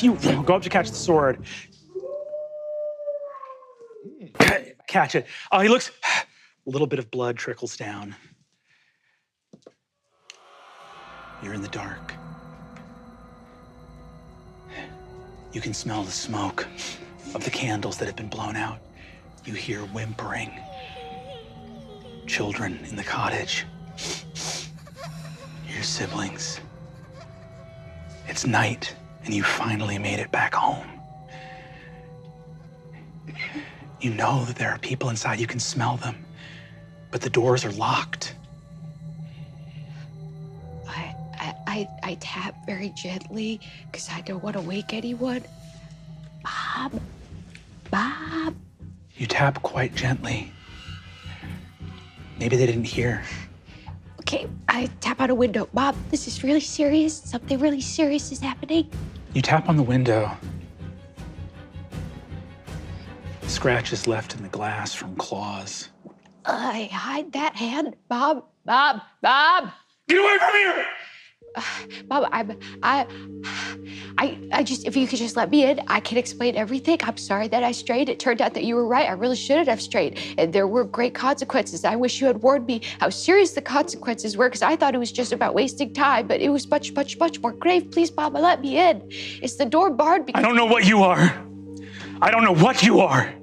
You go up to catch the sword. Catch it. Oh, he looks, a little bit of blood trickles down. You're in the dark. You can smell the smoke of the candles that have been blown out. You hear whimpering. Children in the cottage. Your siblings. It's night, and you finally made it back home. You know that there are people inside. You can smell them, but the doors are locked. I tap very gently because I don't want to wake anyone. Bob. You tap quite gently. Maybe they didn't hear. Okay, I tap out a window. Bob, this is really serious. Something really serious is happening. You tap on the window. Scratches left in the glass from claws. I hide that hand. Bob. Get away from here! Bob, I just, if you could just let me in, I can explain everything. I'm sorry that I strayed. It turned out that you were right. I really shouldn't have strayed. And there were great consequences. I wish you had warned me how serious the consequences were, because I thought it was just about wasting time, but it was much, much, much more grave. Please, Bob, let me in. It's the door barred because— I don't know what you are. I don't know what you are.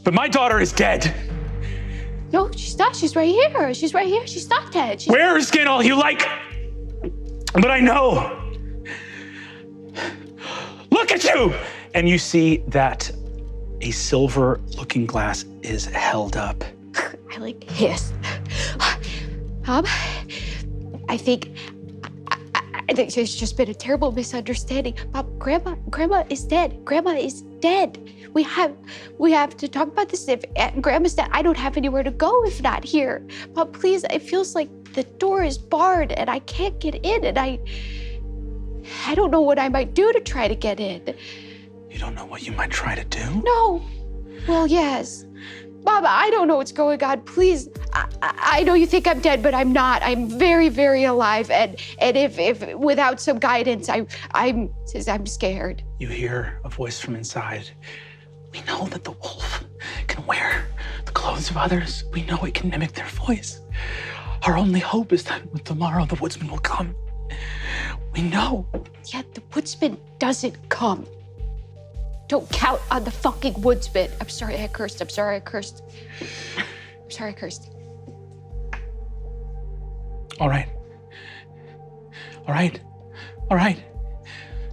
But my daughter is dead. No, she's not. She's right here. She's right here. She's not dead. Wear her skin all you like. But I know. Look at you! And you see that a silver-looking glass is held up. I like hiss. Bob, I think there's just been a terrible misunderstanding. Bob, Grandma is dead. Grandma is dead. We have to talk about this. If Grandma's dead, I don't have anywhere to go if not here. Bob, please, it feels like the door is barred and I can't get in, and I don't know what I might do to try to get in. You don't know what you might try to do? No. Well, yes. Bob, I don't know what's going on. Please, I know you think I'm dead, but I'm not. I'm very, very alive. And if without some guidance, I'm scared. You hear a voice from inside. We know that the wolf can wear the clothes of others. We know it can mimic their voice. Our only hope is that with tomorrow, the woodsman will come. We know. Yet the woodsman doesn't come. Don't count on the fucking woodsman. I'm sorry I cursed. All right.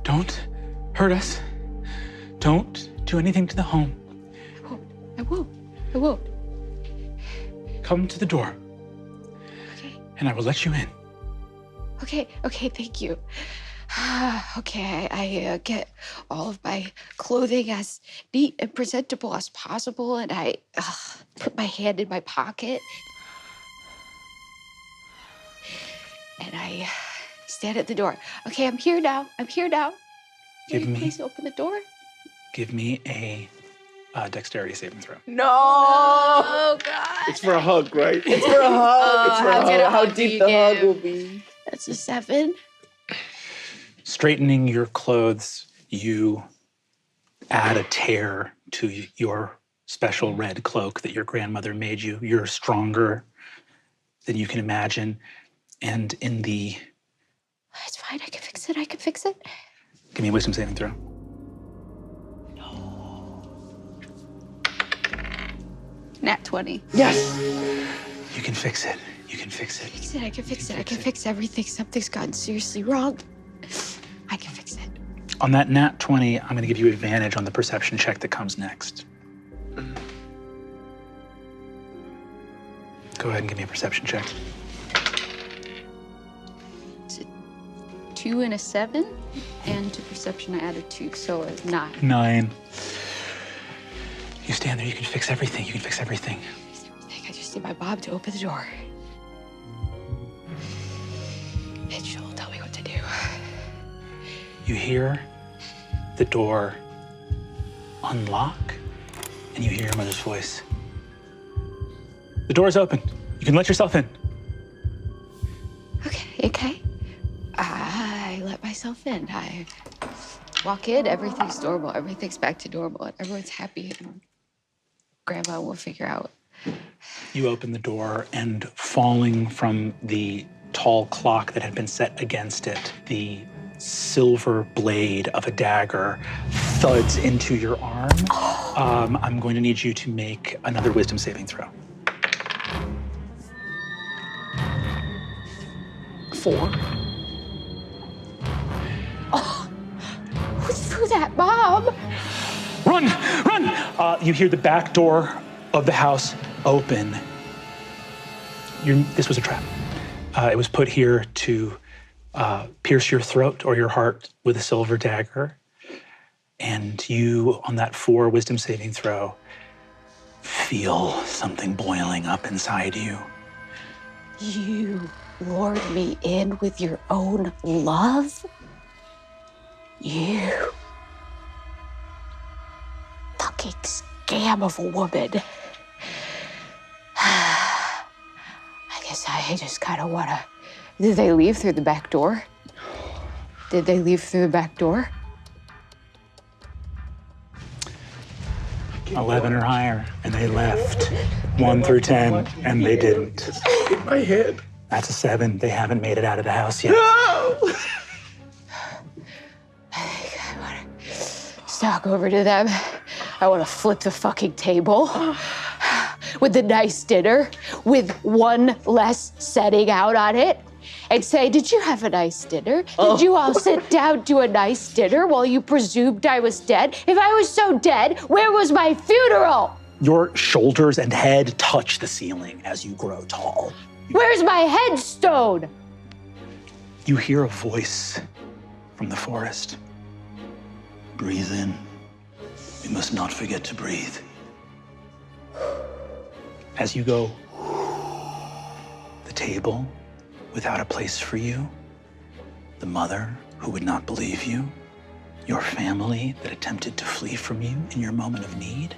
Don't hurt us. Don't do anything to the home. I won't. Come to the door. Okay. And I will let you in. Okay, thank you. Okay, I get all of my clothing as neat and presentable as possible, and I put my hand in my pocket. And I stand at the door. Okay, I'm here now. Please open the door. Give me a dexterity saving throw. No! Oh, God. It's for a hug, right? It's for a hug. How deep the hug will be. That's a 7. Straightening your clothes, you add a tear to your special red cloak that your grandmother made you. You're stronger than you can imagine. And in the... It's fine, I can fix it. Give me a wisdom saving throw. Nat 20. Yes! You can fix it. I can fix everything. Something's gotten seriously wrong. I can fix it. On that nat 20, I'm gonna give you advantage on the perception check that comes next. Go ahead and give me a perception check. It's a 2 and a 7, and to perception I added 2, so a 9. 9. You stand there, you can fix everything. I just need my Bob to open the door. And she'll tell me what to do. You hear the door unlock, and you hear your mother's voice. The door's open. You can let yourself in. Okay. I let myself in. walk in, everything's normal, everything's back to normal, and everyone's happy, and Grandma will figure out. You open the door, and falling from the tall clock that had been set against it, the silver blade of a dagger thuds into your arm. I'm going to need you to make another wisdom saving throw. 4. Oh, who threw that, Mom? Run, run! You hear the back door of the house open. This was a trap. It was put here to pierce your throat or your heart with a silver dagger. And you, on that 4 wisdom saving throw, feel something boiling up inside you. You lured me in with your own love? You fucking scam of a woman. I guess I just kind of want to... Did they leave through the back door? Did they leave through the back door? 11 or higher, and they left. 1 through 10, and they didn't. In my head. That's a 7. They haven't made it out of the house yet. No! I want to stalk over to them. I want to flip the fucking table with the nice dinner, with one less setting out on it, and say, did you have a nice dinner? Did you all sit down to a nice dinner while you presumed I was dead? If I was so dead, where was my funeral? Your shoulders and head touch the ceiling as you grow tall. Where's my headstone? You hear a voice from the forest. Breathe in. We must not forget to breathe. As you go, the table without a place for you, the mother who would not believe you, your family that attempted to flee from you in your moment of need.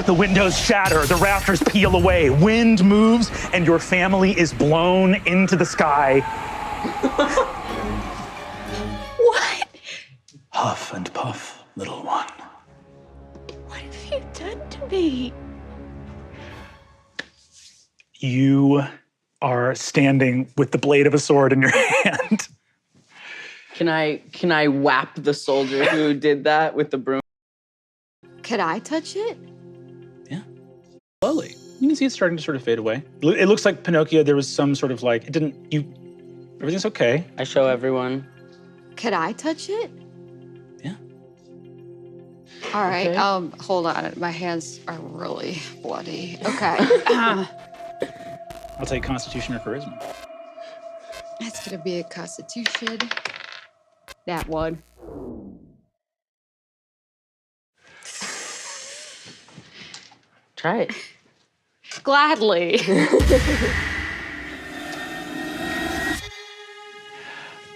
The windows shatter, the rafters peel away, wind moves, and your family is blown into the sky. What? Huff and puff, little one. What have you done to me? You are standing with the blade of a sword in your hand. Can I whap the soldier who did that with the broom? Can I touch it? Yeah. Slowly. You can see it's starting to sort of fade away. It looks like Pinocchio, there was some sort of like, everything's okay. I show everyone. Can I touch it? Yeah. All right, Okay. hold on. My hands are really bloody. Okay. I'll take Constitution or Charisma. That's gonna be a Constitution. That one. Try it. Gladly.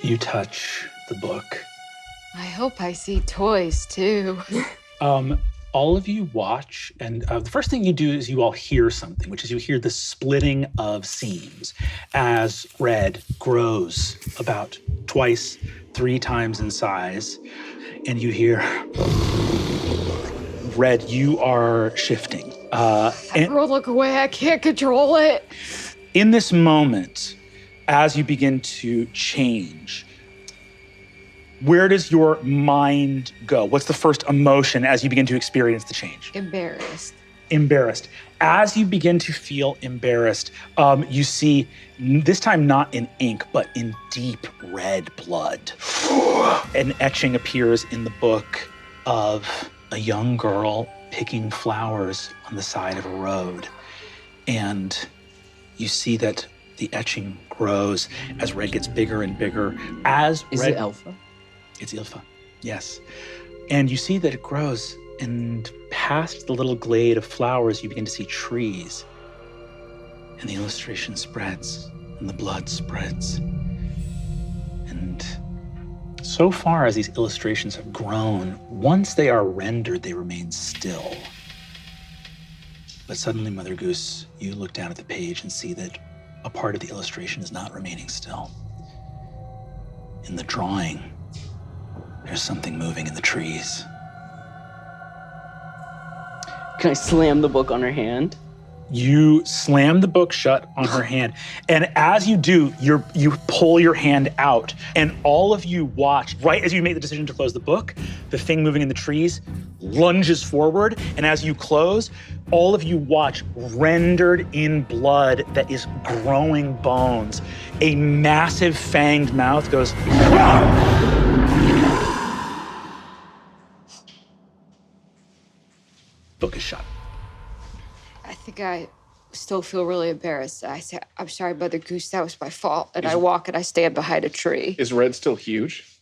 You touch the book. I hope I see toys too. All of you watch, and the first thing you do is you all hear something, which is you hear the splitting of seams as Red grows about 2, 3 times in size, and you hear, Red, you are shifting. Everyone look away, I can't control it. In this moment, as you begin to change, where does your mind go? What's the first emotion as you begin to experience the change? Embarrassed. Embarrassed. As you begin to feel embarrassed, you see, this time not in ink, but in deep red blood. An etching appears in the book of a young girl picking flowers on the side of a road. And you see that the etching grows as red gets bigger and bigger. Is it ylfa? It's ylfa, yes. And you see that it grows, and past the little glade of flowers, you begin to see trees. And the illustration spreads, and the blood spreads. And so far as these illustrations have grown, once they are rendered, they remain still. But suddenly, Mother Goose, you look down at the page and see that a part of the illustration is not remaining still. In the drawing, there's something moving in the trees. Can I slam the book on her hand? You slam the book shut on her hand, and as you do, you pull your hand out, and all of you watch, right as you make the decision to close the book, the thing moving in the trees lunges forward, and as you close, all of you watch, rendered in blood that is growing bones, a massive fanged mouth goes, book is shut. I think I still feel really embarrassed. I say, I'm sorry, Mother Goose, that was my fault. And I walk and I stand behind a tree. Is Red still huge?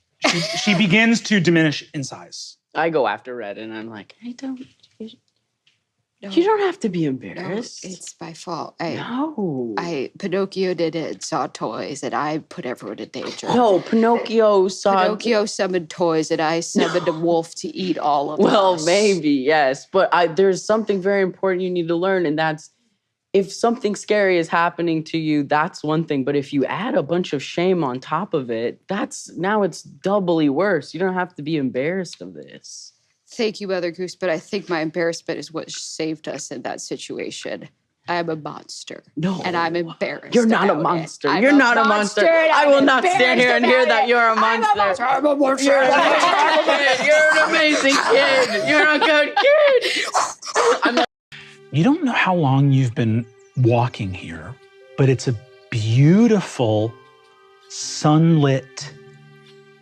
She begins to diminish in size. I go after Red and I'm like, you don't have to be embarrassed. No, it's my fault. Pinocchio did it and saw toys, and I put everyone in danger. No, Pinocchio summoned toys, and I summoned a wolf to eat all of us. Well, maybe, yes. But there's something very important you need to learn, and that's if something scary is happening to you, that's one thing. But if you add a bunch of shame on top of it, now it's doubly worse. You don't have to be embarrassed of this. Thank you, Mother Goose, but I think my embarrassment is what saved us in that situation. I'm a monster. No. And I'm embarrassed. You're not a monster. You're not a monster. I will not stand here and hear that you're a monster. I'm a monster. You're an amazing kid. You're a good kid. You don't know how long you've been walking here, but it's a beautiful sunlit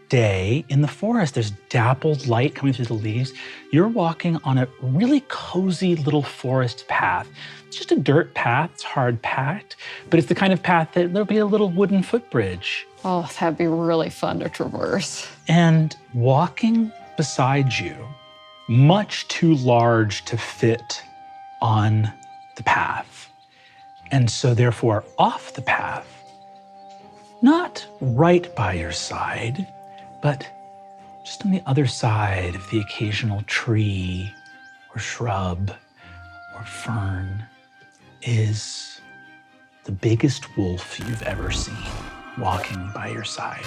day in the forest. There's dappled light coming through the leaves. You're walking on a really cozy little forest path. It's just a dirt path, it's hard packed, but it's the kind of path that there'll be a little wooden footbridge. Oh, that'd be really fun to traverse. And walking beside you, much too large to fit on the path, and so therefore off the path, not right by your side, but just on the other side of the occasional tree or shrub or fern, is the biggest wolf you've ever seen walking by your side.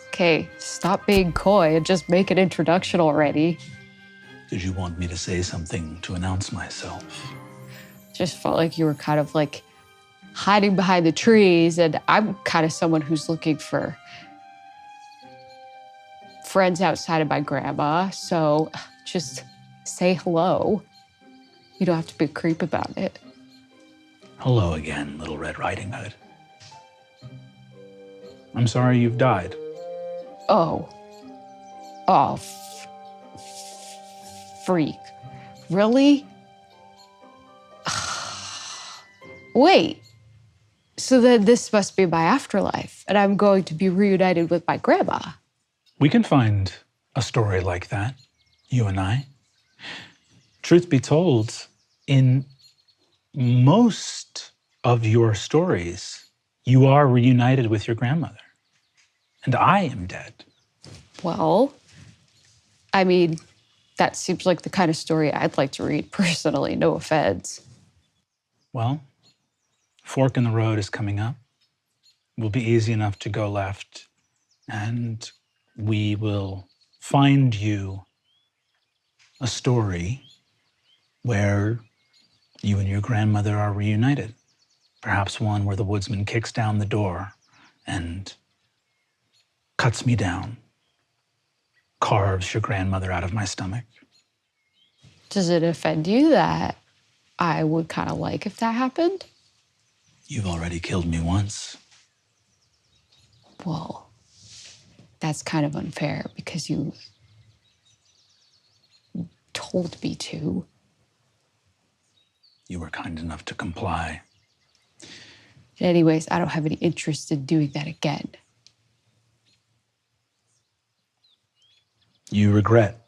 Okay, stop being coy and just make an introduction already. Did you want me to say something to announce myself? Just felt like you were kind of like hiding behind the trees, and I'm kind of someone who's looking for friends outside of my grandma, so just say hello. You don't have to be a creep about it. Hello again, Little Red Riding Hood. I'm sorry you've died. Oh, freak. Really? Wait, so then this must be my afterlife, and I'm going to be reunited with my grandma. We can find a story like that, you and I. Truth be told, in most of your stories, you are reunited with your grandmother, and I am dead. Well, I mean, that seems like the kind of story I'd like to read personally, no offense. Well, fork in the road is coming up. It will be easy enough to go left, and we will find you a story where you and your grandmother are reunited. Perhaps one where the woodsman kicks down the door and cuts me down, carves your grandmother out of my stomach. Does it offend you that I would kind of like if that happened? You've already killed me once. Well, that's kind of unfair because you told me to. You were kind enough to comply. Anyways, I don't have any interest in doing that again. You regret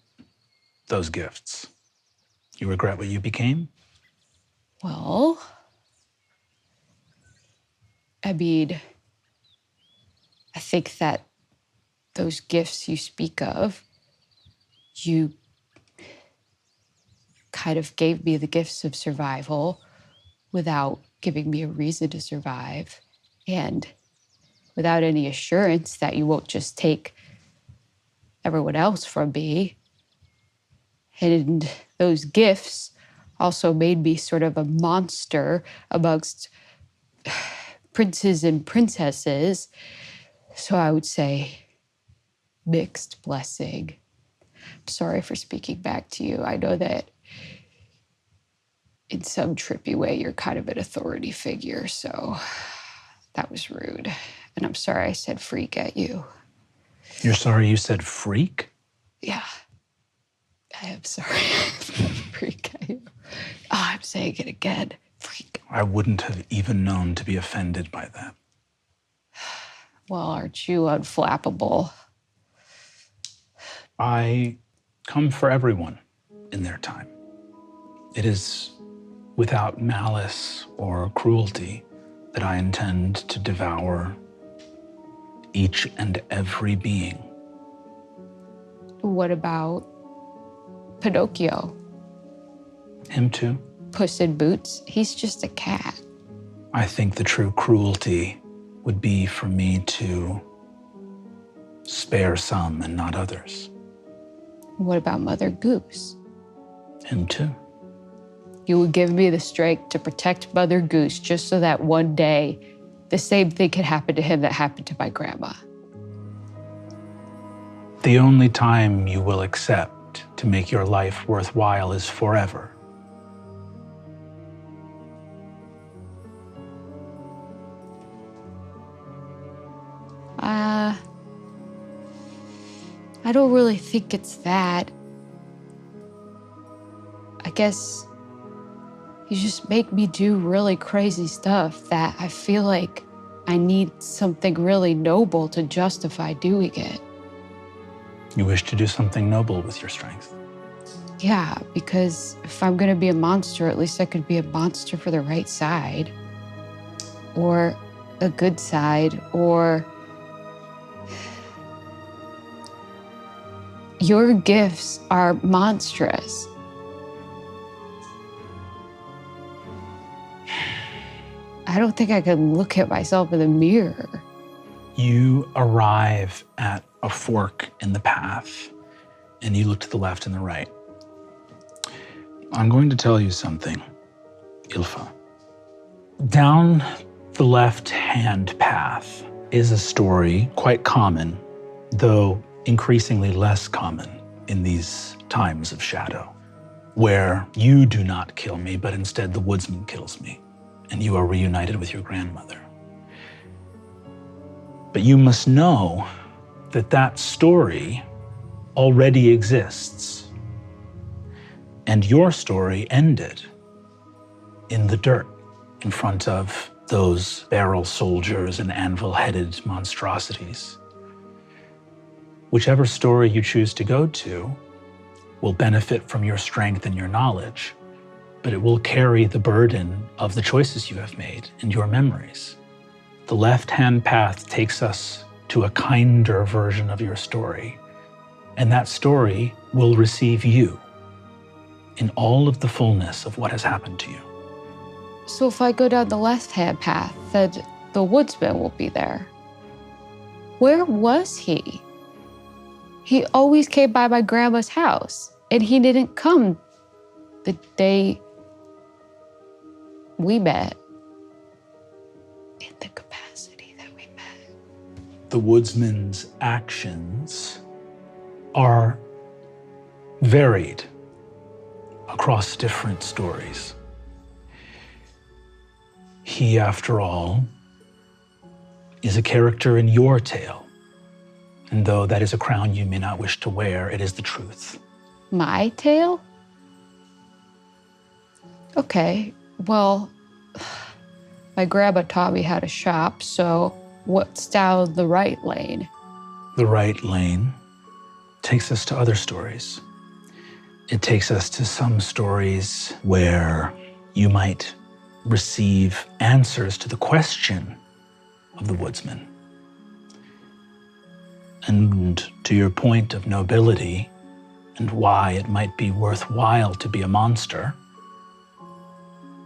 those gifts. You regret what you became? Well, I mean, I think that those gifts you speak of, you kind of gave me the gifts of survival without giving me a reason to survive, and without any assurance that you won't just take everyone else from me. And those gifts also made me sort of a monster amongst princes and princesses. So I would say mixed blessing. I'm sorry for speaking back to you. I know that in some trippy way, you're kind of an authority figure, so that was rude. And I'm sorry I said freak at you. You're sorry you said freak? Yeah, I am sorry. Freak at you. Oh, I'm saying it again. Freak. I wouldn't have even known to be offended by that. Well, aren't you unflappable? I come for everyone in their time. It is without malice or cruelty that I intend to devour each and every being. What about Pinocchio? Him too? Puss in Boots? He's just a cat. I think the true cruelty would be for me to spare some and not others. What about Mother Goose? Him too. You would give me the strength to protect Mother Goose just so that one day the same thing could happen to him that happened to my grandma. The only time you will accept to make your life worthwhile is forever. I don't really think it's that. I guess you just make me do really crazy stuff that I feel like I need something really noble to justify doing it. You wish to do something noble with your strength. Yeah, because if I'm gonna be a monster, at least I could be a monster for the right side. Or a good side, or your gifts are monstrous. I don't think I can look at myself in the mirror. You arrive at a fork in the path, and you look to the left and the right. I'm going to tell you something, Ylfa. Down the left-hand path is a story quite common, though increasingly less common in these times of shadow, where you do not kill me, but instead the woodsman kills me, and you are reunited with your grandmother. But you must know that that story already exists, and your story ended in the dirt in front of those barrel soldiers and anvil-headed monstrosities. Whichever story you choose to go to will benefit from your strength and your knowledge, but it will carry the burden of the choices you have made and your memories. The left-hand path takes us to a kinder version of your story, and that story will receive you in all of the fullness of what has happened to you. So if I go down the left-hand path, then the woodsman will be there. Where was he? He always came by my grandma's house, and he didn't come the day we met in the capacity that we met. The woodsman's actions are varied across different stories. He, after all, is a character in your tale. And though that is a crown you may not wish to wear, it is the truth. My tale? Okay, well, my grandma taught me how to shop, so what's down the right lane? The right lane takes us to other stories. It takes us to some stories where you might receive answers to the question of the woodsman. And to your point of nobility and why it might be worthwhile to be a monster,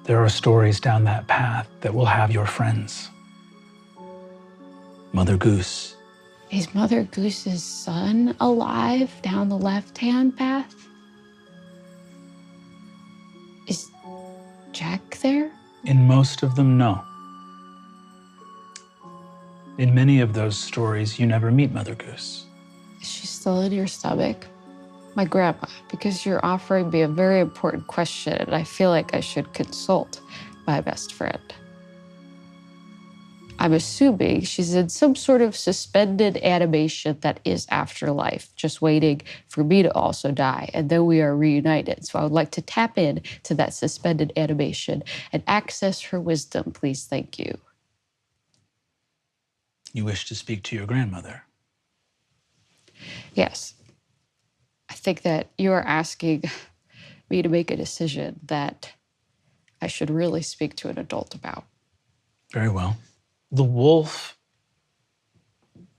There are stories down that path that will have your friends. Mother Goose. Is Mother Goose's son alive down the left-hand path? Is Jack there? In most of them, no. In many of those stories, you never meet Mother Goose. Is she still in your stomach? My grandma, because you're offering me a very important question and I feel like I should consult my best friend. I'm assuming she's in some sort of suspended animation that is afterlife, just waiting for me to also die, and then we are reunited. So I would like to tap in to that suspended animation and access her wisdom, please. Thank you. You wish to speak to your grandmother. Yes. I think that you are asking me to make a decision that I should really speak to an adult about. Very well. The wolf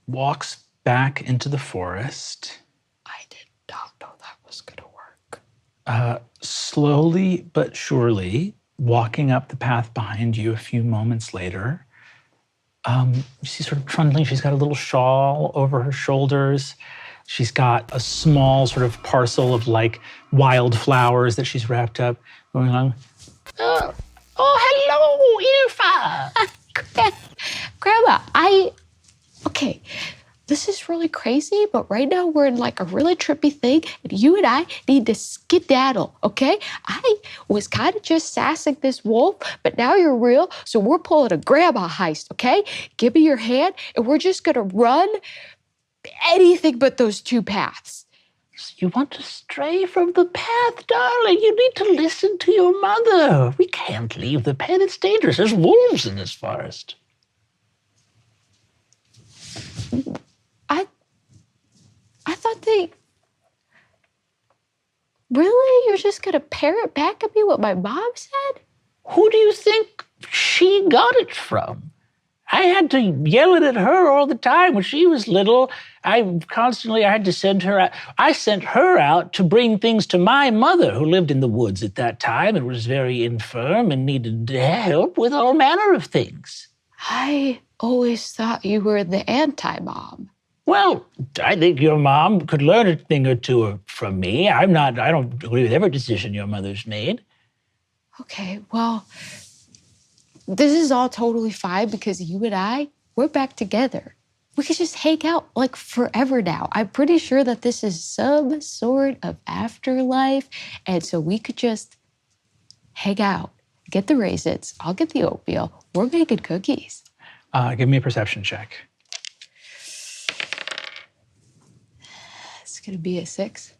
walks back into the forest. I did not know that was going to work. Slowly but surely, walking up the path behind you a few moments later, you see sort of trundling. She's got a little shawl over her shoulders. She's got a small sort of parcel of like wildflowers that she's wrapped up going along. Oh, hello, ylfa. Grandma, okay, this is really crazy, but right now we're in like a really trippy thing, and you and I need to skedaddle, okay? I was kind of just sassing this wolf, but now you're real, so we're pulling a grandma heist, okay? Give me your hand, and we're just gonna run anything but those two paths. You want to stray from the path, darling. You need to listen to your mother. We can't leave the path. It's dangerous. There's wolves in this forest. I thought Really? You're just gonna parrot back at me what my mom said? Who do you think she got it from? I had to yell it at her all the time when she was little. I had to send her out. I sent her out to bring things to my mother, who lived in the woods at that time and was very infirm and needed help with all manner of things. I always thought you were the anti-mom. Well, I think your mom could learn a thing or two from me. I don't agree with every decision your mother's made. Okay, well, this is all totally fine because you and we're back together. We could just hang out like forever now. I'm pretty sure that this is some sort of afterlife. And so we could just hang out, get the raisins, I'll get the oatmeal. We're making cookies. Give me a perception check. It's gonna be a 6.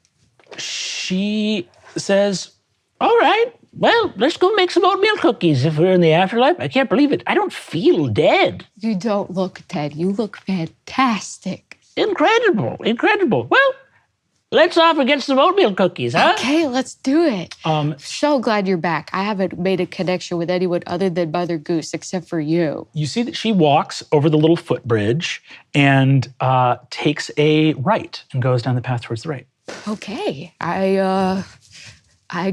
She says, all right, well, let's go make some oatmeal cookies if we're in the afterlife. I can't believe it. I don't feel dead. You don't look dead. You look fantastic. Incredible, incredible. Well, let's off and get some oatmeal cookies, huh? Okay, let's do it. So glad you're back. I haven't made a connection with anyone other than Mother Goose except for you. You see that she walks over the little footbridge and takes a right and goes down the path towards the right. Okay, I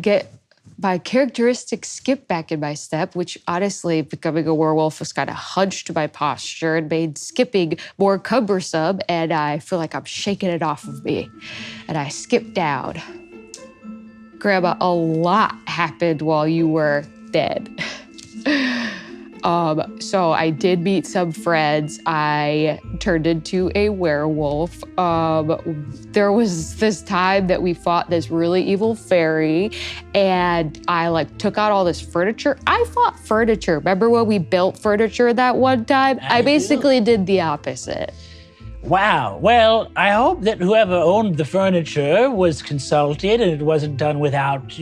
get my characteristic skip back in my step, which honestly, becoming a werewolf was kind of hunched my posture and made skipping more cumbersome, and I feel like I'm shaking it off of me. And I skip down. Grandma, a lot happened while you were dead. So I did meet some friends. I turned into a werewolf. There was this time that we fought this really evil fairy, and I took out all this furniture. I fought furniture. Remember when we built furniture that one time? I basically did the opposite. Wow. Well, I hope that whoever owned the furniture was consulted and it wasn't done without,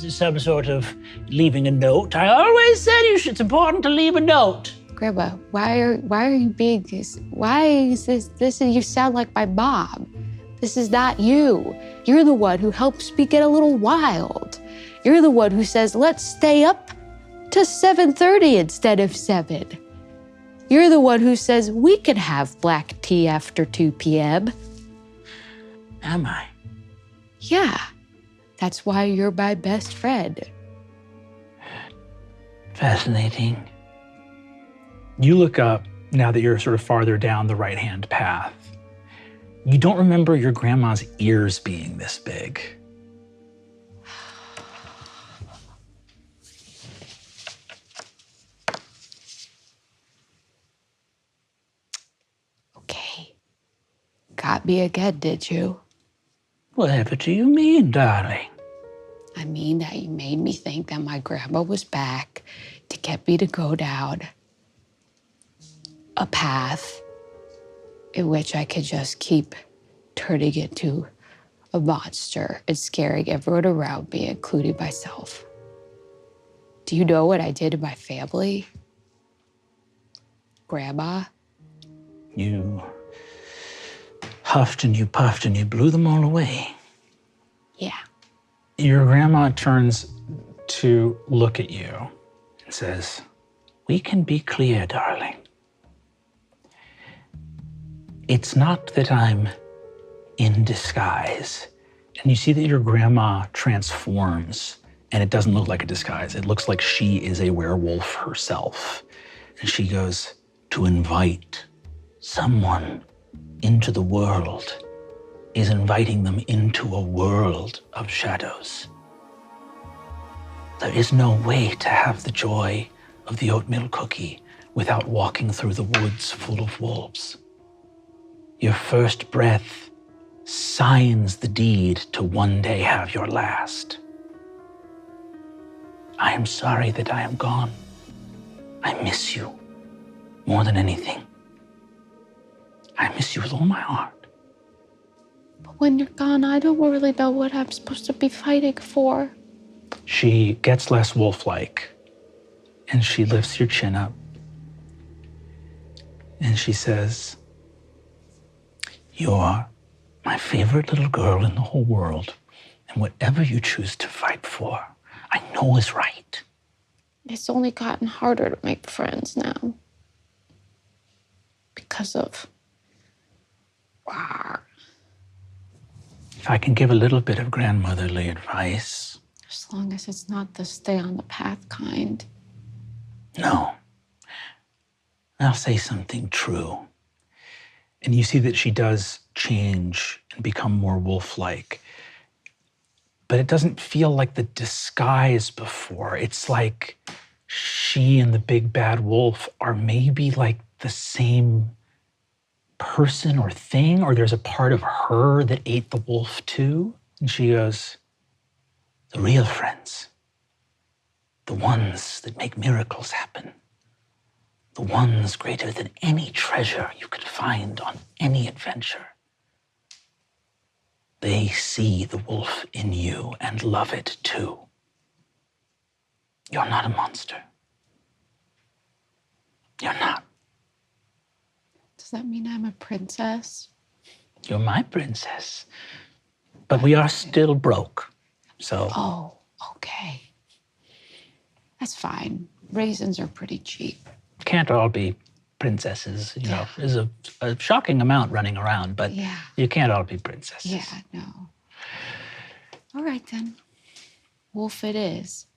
some sort of leaving a note. I always said it's important to leave a note. Grandma, why are you being this? Why is this? You sound like my mom. This is not you. You're the one who helps me get a little wild. You're the one who says, let's stay up to 7:30 instead of 7. You're the one who says we can have black tea after 2 p.m. Am I? Yeah, that's why you're my best friend. Fascinating. You look up now that you're sort of farther down the right-hand path. You don't remember your grandma's ears being this big. Okay. Got me again, did you? Whatever do you mean, darling? I mean that you made me think that my grandma was back to get me to go down a path in which I could just keep turning into a monster and scaring everyone around me, including myself. Do you know what I did to my family? Grandma? You huffed and you puffed and you blew them all away. Yeah. Your grandma turns to look at you and says, "We can be clear, darling. It's not that I'm in disguise." And you see that your grandma transforms, and it doesn't look like a disguise. It looks like she is a werewolf herself. And she goes, "To invite someone into the world is inviting them into a world of shadows. There is no way to have the joy of the oatmeal cookie without walking through the woods full of wolves. Your first breath signs the deed to one day have your last. I am sorry that I am gone. I miss you more than anything. I miss you with all my heart. But when you're gone, I don't really know what I'm supposed to be fighting for." She gets less wolf-like, and she lifts your chin up, and she says, "You're my favorite little girl in the whole world, and whatever you choose to fight for, I know is right." It's only gotten harder to make friends now. Because of... If I can give a little bit of grandmotherly advice. As long as it's not the stay on the path kind. No. I'll say something true. And you see that she does change and become more wolf-like. But it doesn't feel like the disguise before. It's like she and the big bad wolf are maybe like the same person or thing, or there's a part of her that ate the wolf too. And she goes, "The real friends, the ones that make miracles happen, the ones greater than any treasure you could find on any adventure, they see the wolf in you and love it too. You're not a monster. You're not. Does that mean I'm a princess? You're my princess. But we are still broke, so." Oh, okay. That's fine. Raisins are pretty cheap. Can't all be princesses, you know. There's a shocking amount running around, but Yeah. you can't all be princesses. Yeah, no. All right, then. Wolf it is.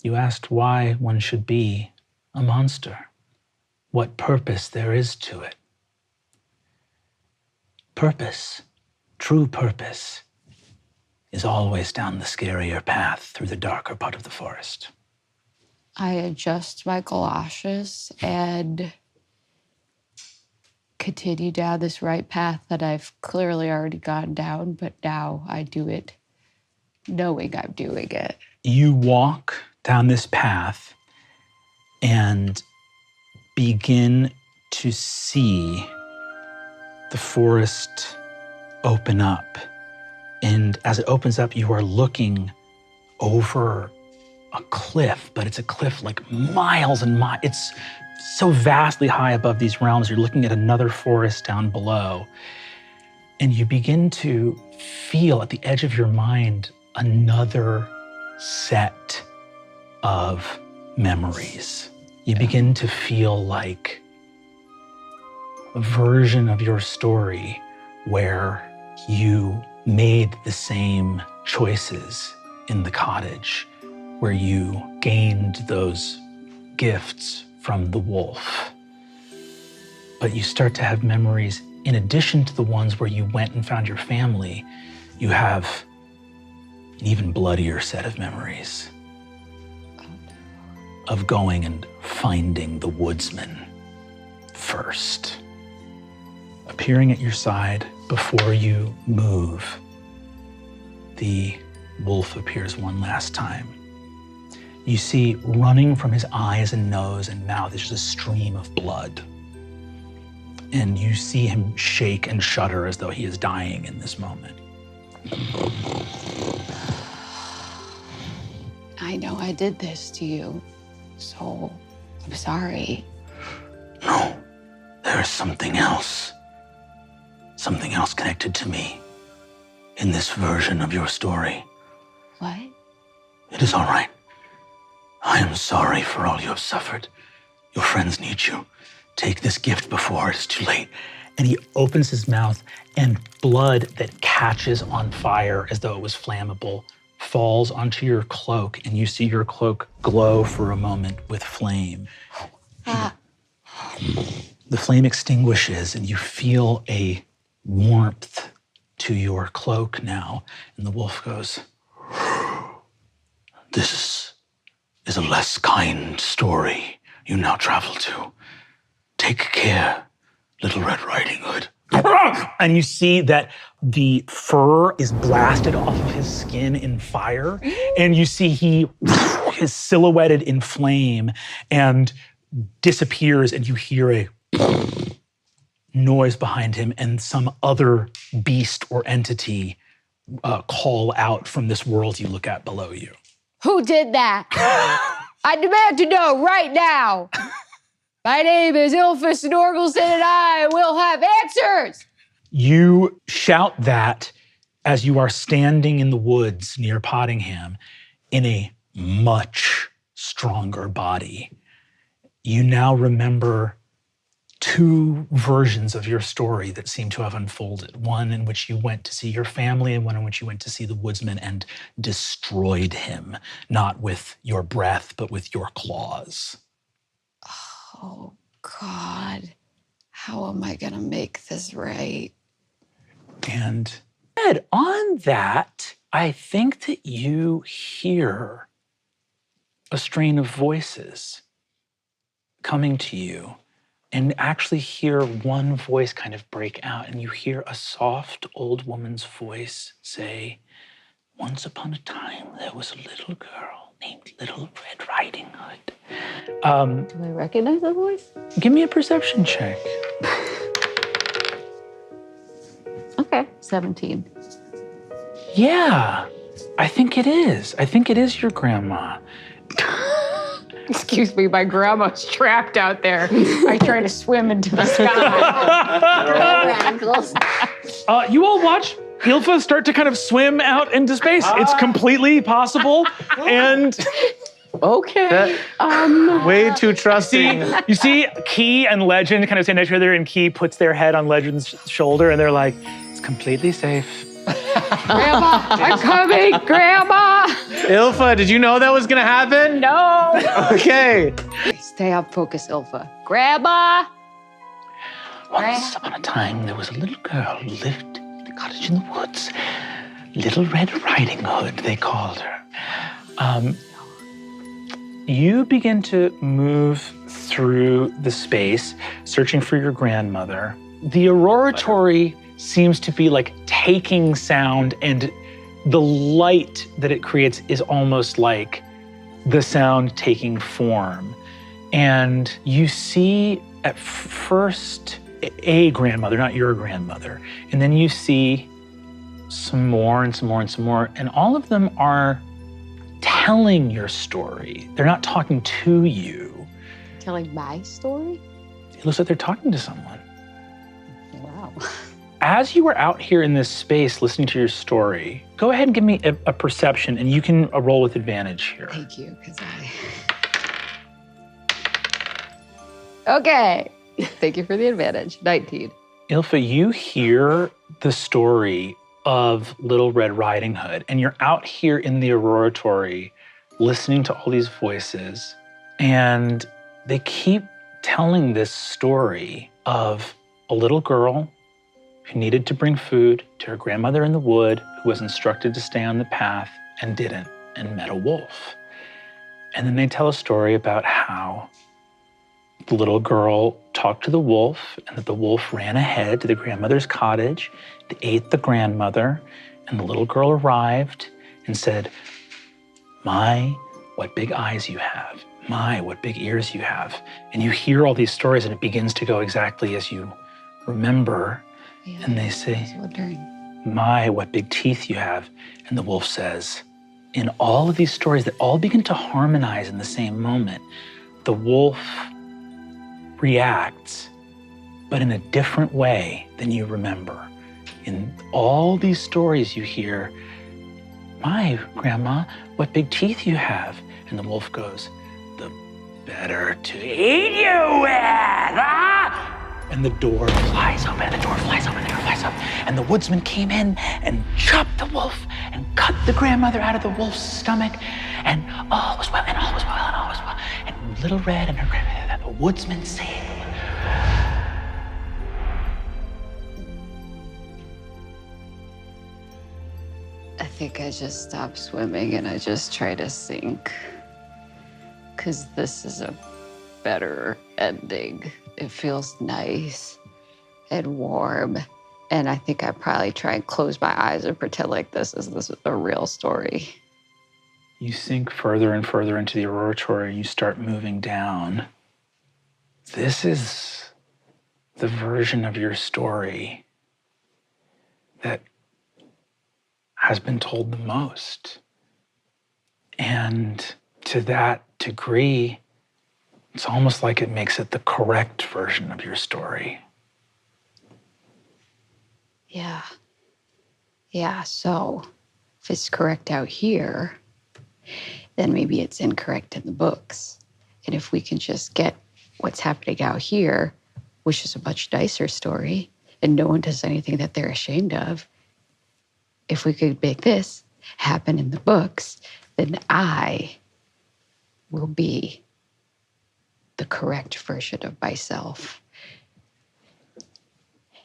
You asked why one should be a monster, what purpose there is to it. Purpose, true purpose, is always down the scarier path through the darker part of the forest. I adjust my galoshes and continue down this right path that I've clearly already gone down, but now I do it knowing I'm doing it. You walk down this path and begin to see the forest open up. And as it opens up, you are looking over a cliff, but it's a cliff like miles and miles. It's so vastly high above these realms. You're looking at another forest down below. And you begin to feel at the edge of your mind another set of memories. You begin to feel like a version of your story where you made the same choices in the cottage, where you gained those gifts from the wolf. But you start to have memories, in addition to the ones where you went and found your family, you have an even bloodier set of memories of going and finding the woodsman first. Appearing at your side before you move, the wolf appears one last time. You see, running from his eyes and nose and mouth is just a stream of blood. And you see him shake and shudder as though he is dying in this moment. I know I did this to you, so I'm sorry. No, there's something else. Something else connected to me in this version of your story. What? It is all right. I am sorry for all you have suffered. Your friends need you. Take this gift before it is too late. And he opens his mouth, and blood that catches on fire as though it was flammable falls onto your cloak, and you see your cloak glow for a moment with flame. The flame extinguishes, and you feel a warmth to your cloak now. And the wolf goes, This is a less kind story you now travel to. Take care, Little Red Riding Hood. and you see that the fur is blasted off of his skin in fire, and you see he is silhouetted in flame and disappears, and you hear a noise behind him, and some other beast or entity call out from this world you look at below you. Who did that? I demand to know right now. My name is ylfa, Snorgelsson, and I will have answers. You shout that as you are standing in the woods near Pottingham in a much stronger body. You now remember two versions of your story that seem to have unfolded. One in which you went to see your family, and one in which you went to see the woodsman and destroyed him, not with your breath, but with your claws. Oh, God. How am I going to make this right? And Ed, on that, I think that you hear a strain of voices coming to you, and actually hear one voice kind of break out, and you hear a soft old woman's voice say, "Once upon a time, there was a little girl named Little Red Riding Hood." Do I recognize the voice? Give me a perception check. Okay, 17. Yeah, I think it is. I think it is your grandma. Excuse me, my grandma's trapped out there. I try to swim into the sky. You all watch ylfa start to kind of swim out into space. It's completely possible. And Okay. Way too trusting. you see Key and Legend kind of stand next to each other, and Key puts their head on Legend's shoulder, and they're like, "It's completely safe." Grandma, I'm coming, Grandma. ylfa, did you know that was gonna happen? No. Okay. Stay on focus, ylfa. Grandma. Once upon a time, there was a little girl who lived in a cottage in the woods. Little Red Riding Hood, they called her. You begin to move through the space, searching for your grandmother. The auroratory seems to be like taking sound, and the light that it creates is almost like the sound taking form. And you see at first a grandmother, not your grandmother. And then you see some more and some more and some more. And all of them are telling your story. They're not talking to you. Telling my story? It looks like they're talking to someone. Wow. As you were out here in this space listening to your story, go ahead and give me a perception, and you can roll with advantage here. Thank you, because Okay. Thank you for the advantage. 19. ylfa, you hear the story of Little Red Riding Hood, and you're out here in the auroratory listening to all these voices, and They keep telling this story of a little girl who needed to bring food to her grandmother in the wood, who was instructed to stay on the path and didn't, and met a wolf. And then they tell a story about how the little girl talked to the wolf, and that the wolf ran ahead to the grandmother's cottage. They ate the grandmother, and the little girl arrived and said, "My, what big eyes you have. My, what big ears you have." And you hear all these stories, and it begins to go exactly as you remember. Yeah, And they say, I was wondering. "My, what big teeth you have." And the wolf says, in all of these stories that all begin to harmonize in the same moment, the wolf reacts, but in a different way than you remember. In all these stories you hear, "My, grandma, what big teeth you have." And the wolf goes, "The better to eat you with, ah!" And the door flies open, and the door flies open, and the door flies open. And the woodsman came in and chopped the wolf and cut the grandmother out of the wolf's stomach. And all was well, and all was well, and all was well. And Little Red and her grandmother, the woodsman saved. I think I just stopped swimming and I just try to sink. Because this is a better ending. It feels nice and warm. And I think I probably try and close my eyes and pretend like this is a real story. You sink further and further into the oratory. You start moving down. This is the version of your story that has been told the most. And to that degree, it's almost like it makes it the correct version of your story. Yeah. Yeah, so if it's correct out here, then maybe it's incorrect in the books. And if we can just get what's happening out here, which is a much nicer story, and no one does anything that they're ashamed of, if we could make this happen in the books, then I will be the correct version of myself.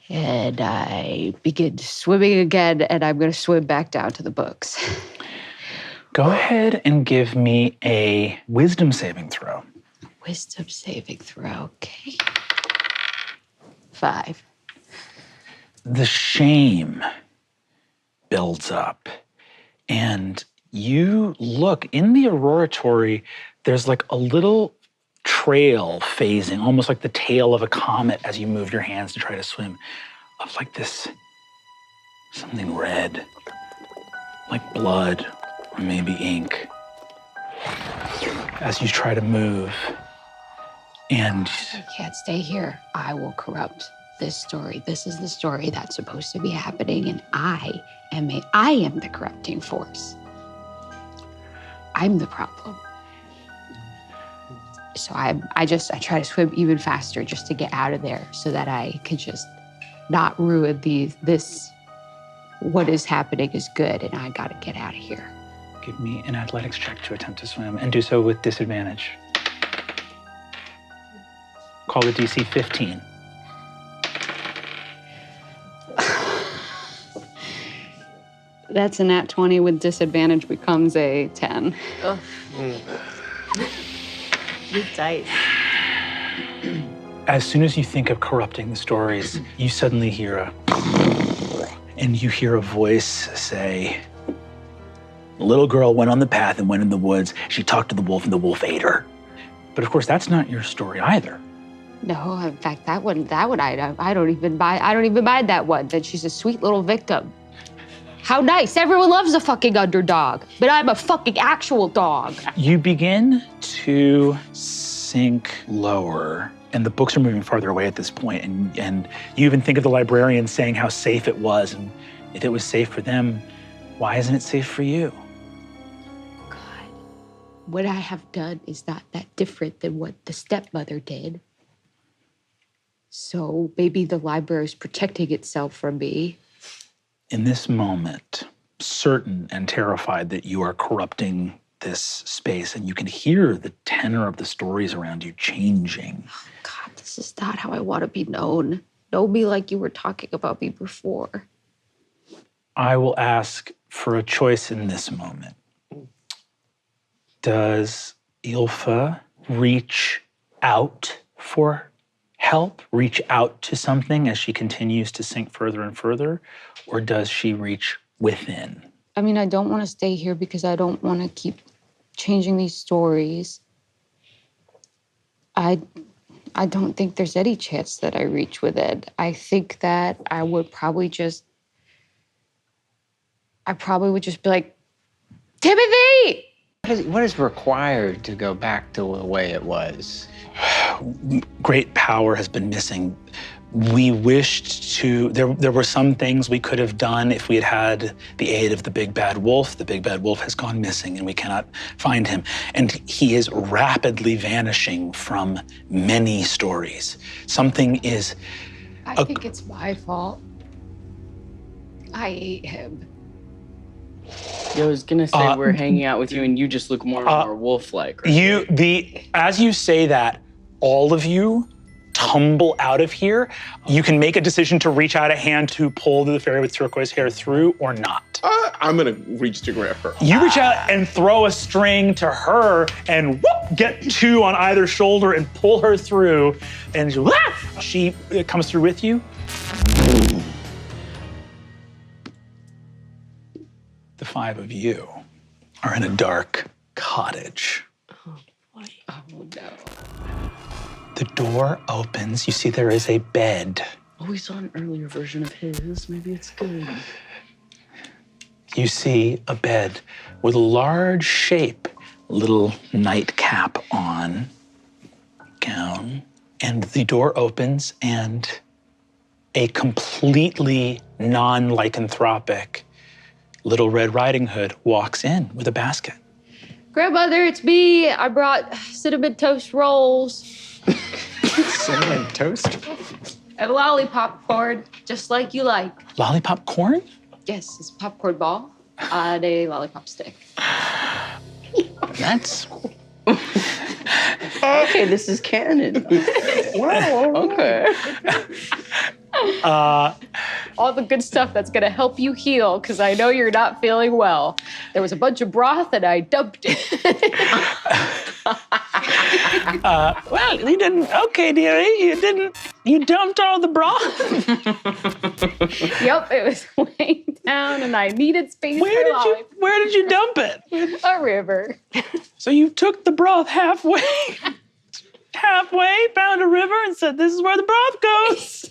And I begin swimming again, and I'm going to swim back down to the books. Go ahead and give me a wisdom saving throw. Wisdom saving throw, okay. 5. The shame builds up, and you look in the oratory, there's like a little trail phasing, almost like the tail of a comet as you move your hands to try to swim, of like this, something red, like blood or maybe ink, as you try to move. And I can't stay here. I will corrupt this story. This is the story that's supposed to be happening, and I am the corrupting force. I'm the problem. So I try to swim even faster just to get out of there so that I can just not ruin this. What is happening is good, and I gotta get out of here. give me an athletics check to attempt to swim, and do so with disadvantage. Call the DC 15. That's a nat 20 with disadvantage becomes a 10. Oh. Good dice. As soon as you think of corrupting the stories, you suddenly hear and you hear a voice say, "The little girl went on the path and went in the woods. She talked to the wolf and the wolf ate her." But of course, that's not your story either. No, in fact, that one I don't even buy that one. That she's a sweet little victim. How nice. Everyone loves a fucking underdog, but I'm a fucking actual dog. You begin to sink lower, and the books are moving farther away at this point, and you even think of the librarian saying how safe it was, and if it was safe for them, why isn't it safe for you? God, what I have done is not that different than what the stepmother did. So maybe the library is protecting itself from me. In this moment, certain and terrified that you are corrupting this space, and you can hear the tenor of the stories around you changing. God, this is not how I want to be known. Know me like you were talking about me before. I will ask for a choice in this moment. Does ylfa reach out for help, reach out to something as she continues to sink further and further, or does she reach within? I mean, I don't want to stay here because I don't want to keep changing these stories. I don't think there's any chance that I reach within. I think that I probably would just be like, Timothy! What is required to go back to the way it was? Great power has been missing. We wished to, there were some things we could have done if we had had the aid of the big bad wolf. The big bad wolf has gone missing and we cannot find him. And he is rapidly vanishing from many stories. Something is... I think it's my fault. I ate him. I was gonna say we're hanging out with you and you just look more and more wolf-like. Right? As you say that, all of you tumble out of here. You can make a decision to reach out a hand to pull the fairy with turquoise hair through or not. I'm gonna reach to grab her. You reach out and throw a string to her and whoop, get two on either shoulder and pull her through. And she comes through with you. The five of you are in a dark cottage. Oh, boy. Oh, no. The door opens. You see there is a bed. Oh, we saw an earlier version of his. Maybe it's good. You see a bed with a large shape, little nightcap on, gown, and the door opens and a completely non-lycanthropic Little Red Riding Hood walks in with a basket. Grandmother, it's me. I brought cinnamon toast rolls. Cinnamon toast? And lollipop corn, just like you like. Lollipop corn? Yes, it's a popcorn ball on a lollipop stick. That's... Okay, this is canon. Wow. Okay. All the good stuff that's gonna help you heal, because I know you're not feeling well. There was a bunch of broth and I dumped it. Well, you didn't. Okay, dearie, you dumped all the broth. Yep, it was laying down and I needed space Where did you dump it? a river. So you took the broth halfway, found a river and said, this is where the broth goes.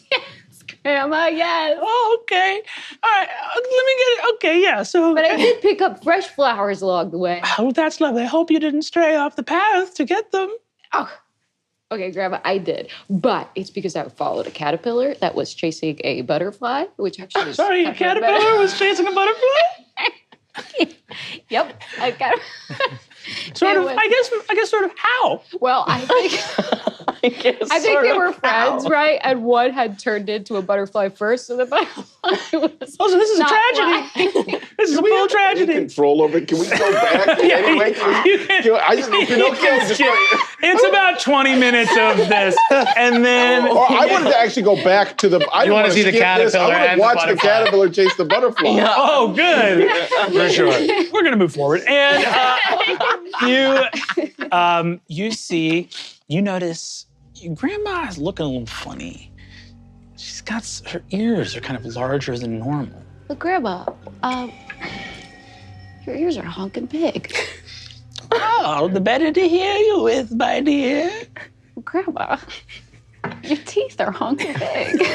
Grandma, yes. Oh, okay. All right, let me get it. Okay, yeah, so. But I did pick up fresh flowers along the way. Oh, that's lovely. I hope you didn't stray off the path to get them. Oh, okay, Grandma, I did. But it's because I followed a caterpillar that was chasing a butterfly, which actually was... Sorry, a caterpillar was chasing a butterfly? Yep, I got Sort of, I guess sort of how? Well, I think they were friends, right? And one had turned into a butterfly first, so the butterfly was. Oh, so this is a not tragedy. flying. This is a full tragedy. Control over it. Can we go back? Anyway, I just Pinocchio just. It's about 20 minutes of this, and then... Or I wanted to actually go back to the. I wanna see the caterpillar I and want the to watch the butterfly. caterpillar chase the butterfly. Yeah. Oh, good. For sure. We're gonna move forward. And you notice your grandma is looking a little funny. She's got, her ears are kind of larger than normal. But Grandma, your ears are honking big. Oh, the better to hear you with, my dear. Grandma, your teeth are honking big.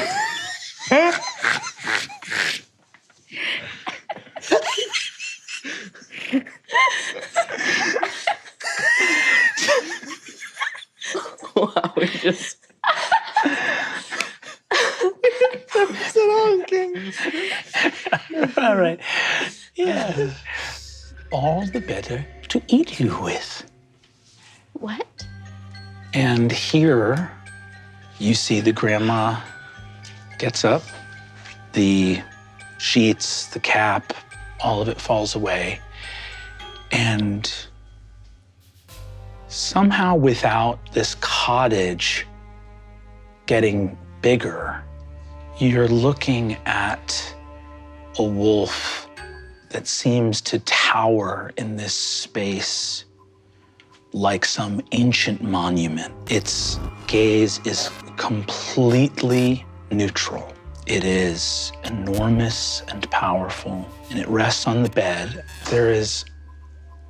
Wow, we just. All right. Yeah. All the better to eat you with. What? And here you see the grandma gets up, the sheets, the cap, all of it falls away. And Somehow without this cottage getting bigger, you're looking at a wolf that seems to tower in this space like some ancient monument. Its gaze is completely neutral. It is enormous and powerful, and it rests on the bed. There is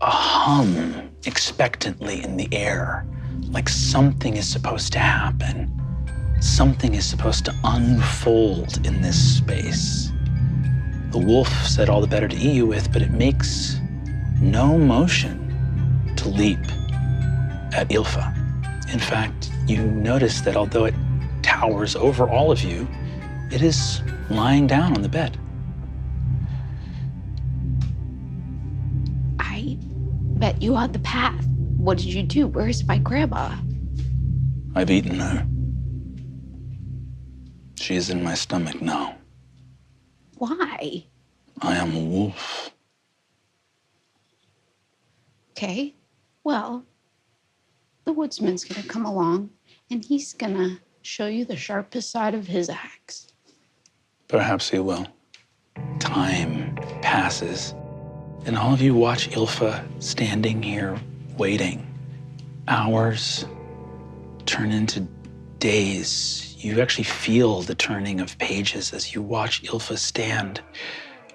a hum expectantly in the air, like something is supposed to happen. Something is supposed to unfold in this space. The wolf said all the better to eat you with, but it makes no motion to leap at Ylfa. In fact, you notice that although it towers over all of you, it is lying down on the bed. I met you on the path. What did you do? Where's my grandma? I've eaten her. She is in my stomach now. Why? I am a wolf. Okay, well, the woodsman's gonna come along and he's gonna show you the sharpest side of his axe. Perhaps he will. Time passes, and all of you watch Ylfa standing here waiting. Hours turn into days. You actually feel the turning of pages as you watch Ylfa stand,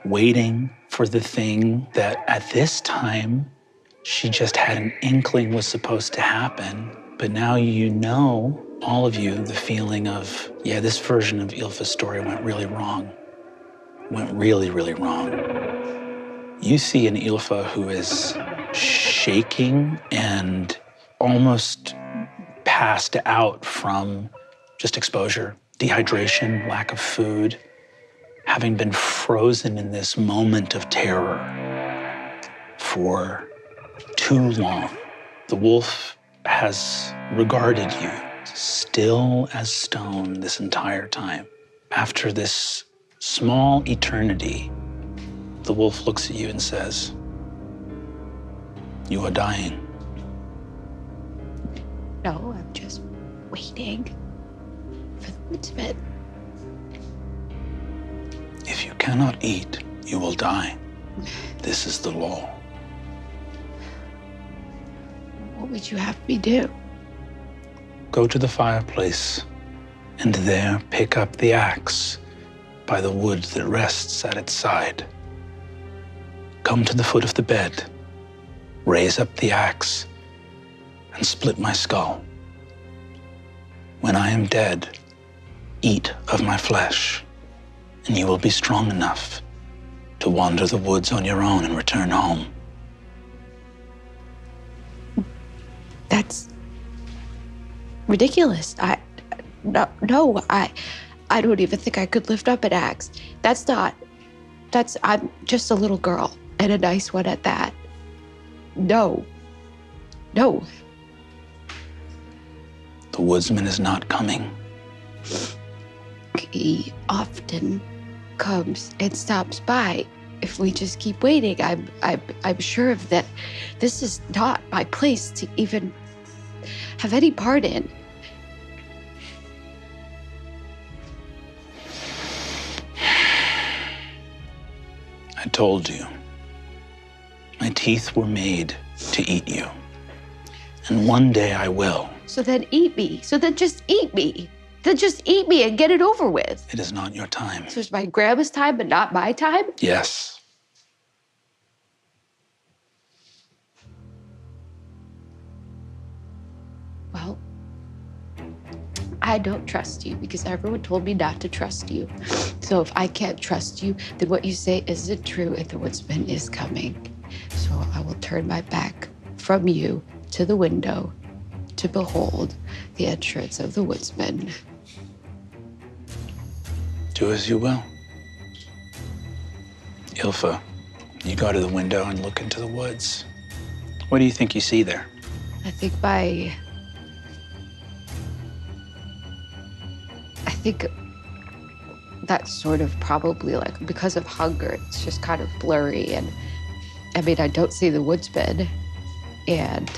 waiting for the thing that at this time she just had an inkling was supposed to happen. But now you know, all of you, the feeling of, yeah, this version of Ylfa's story went really wrong. Went really, really wrong. You see an Ylfa who is shaking and almost passed out from just exposure, dehydration, lack of food, having been frozen in this moment of terror for too long. The wolf has regarded you still as stone this entire time. After this small eternity, the wolf looks at you and says, "You are dying." No, I'm just waiting for the woodsman. If you cannot eat, you will die. This is the law. What would you have me do? Go to the fireplace and there pick up the axe by the wood that rests at its side. Come to the foot of the bed, raise up the axe, and split my skull. When I am dead, eat of my flesh, and you will be strong enough to wander the woods on your own and return home. That's ridiculous. I don't even think I could lift up an axe. I'm just a little girl, and a nice one at that. No. The woodsman is not coming. He often comes and stops by. If we just keep waiting, I'm sure of that. This is not my place to even have any part in. I told you. My teeth were made to eat you. And one day I will. So then eat me. So then just eat me. Then just eat me and get it over with. It is not your time. So it's my grandma's time, but not my time? Yes. Well, I don't trust you because everyone told me not to trust you. So if I can't trust you, then what you say isn't true and the woodsman is coming. So I will turn my back from you to the window to behold the entrance of the woodsman. Do as you will. Ylfa, you go to the window and look into the woods. What do you think you see there? I think that's sort of probably like because of hunger, it's just kind of blurry. And I mean, I don't see the woodsman. And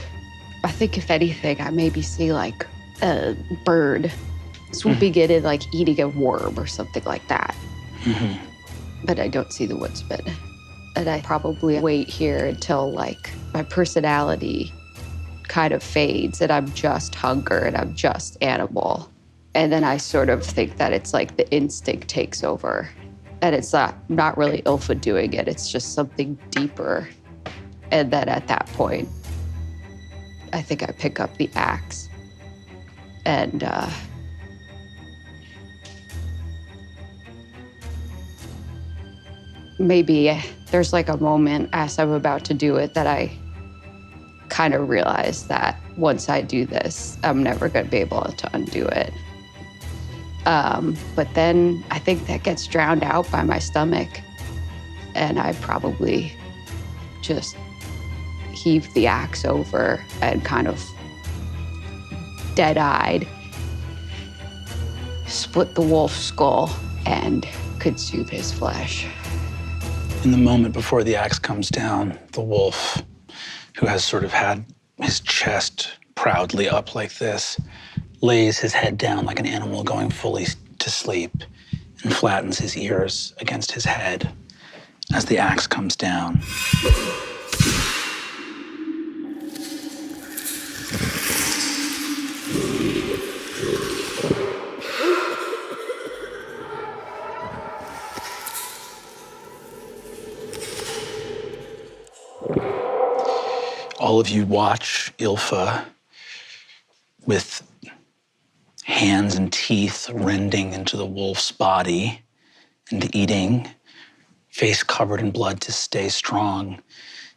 I think if anything, I maybe see like a bird swooping in and like eating a worm or something like that. But I don't see the woodsman. And I probably wait here until like my personality kind of fades and I'm just hunger and I'm just animal. And then I sort of think that it's like the instinct takes over. And it's not really ylfa doing it, it's just something deeper. And then at that point, I think I pick up the axe and maybe there's like a moment as I'm about to do it that I kind of realize that once I do this, I'm never gonna be able to undo it. But then I think that gets drowned out by my stomach and I probably just heave the axe over and kind of dead-eyed split the wolf's skull and consume his flesh. In the moment before the axe comes down, the wolf, who has sort of had his chest proudly up like this, lays his head down like an animal going fully to sleep and flattens his ears against his head as the axe comes down. All of you watch ylfa with hands and teeth rending into the wolf's body and eating, face covered in blood to stay strong,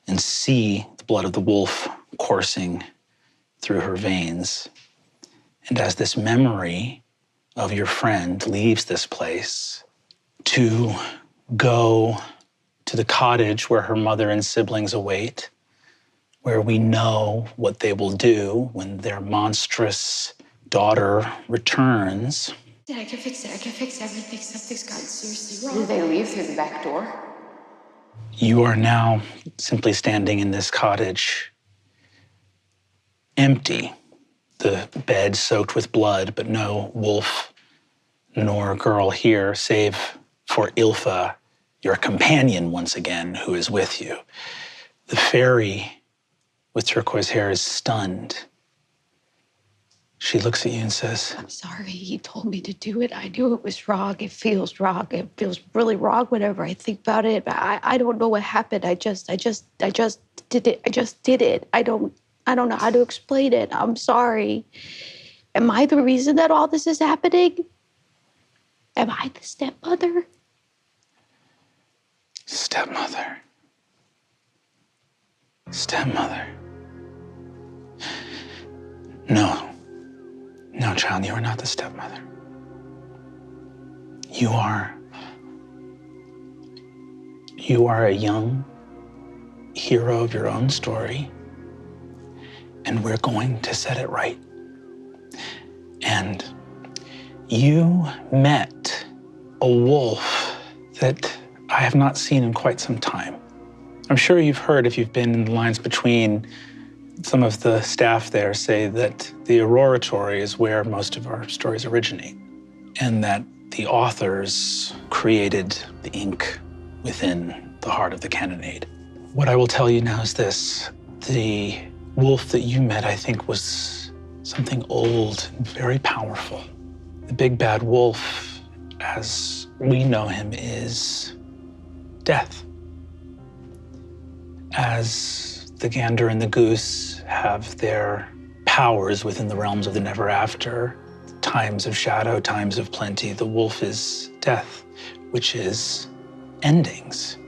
and see the blood of the wolf coursing through her veins. And as this memory of your friend leaves this place to go to the cottage where her mother and siblings await, where we know what they will do when their monstrous daughter returns. I can fix it. I can fix everything. Something's gotten seriously wrong. Did they leave through the back door? You are now simply standing in this cottage, empty. The bed soaked with blood, but no wolf nor girl here, save for ylfa, your companion once again, who is with you. The fairy with turquoise hair is stunned. She looks at you and says, I'm sorry, he told me to do it. I knew it was wrong. It feels wrong. It feels really wrong whenever I think about it. But I don't know what happened. I just did it. I just did it. I don't know how to explain it. I'm sorry. Am I the reason that all this is happening? Am I the stepmother? Stepmother. Stepmother. No, child, you are not the stepmother. You are a young hero of your own story, and we're going to set it right. And you met a wolf that I have not seen in quite some time. I'm sure you've heard, if you've been in the lines between, some of the staff there say that the aurator is where most of our stories originate, and that the authors created the ink within the heart of the cannonade. What I will tell you now is this: the wolf that you met, I think, was something old and very powerful. The big bad wolf, as we know him, is death. As the gander and the goose have their powers within the realms of the neverafter, times of shadow, times of plenty, the wolf is death, which is endings,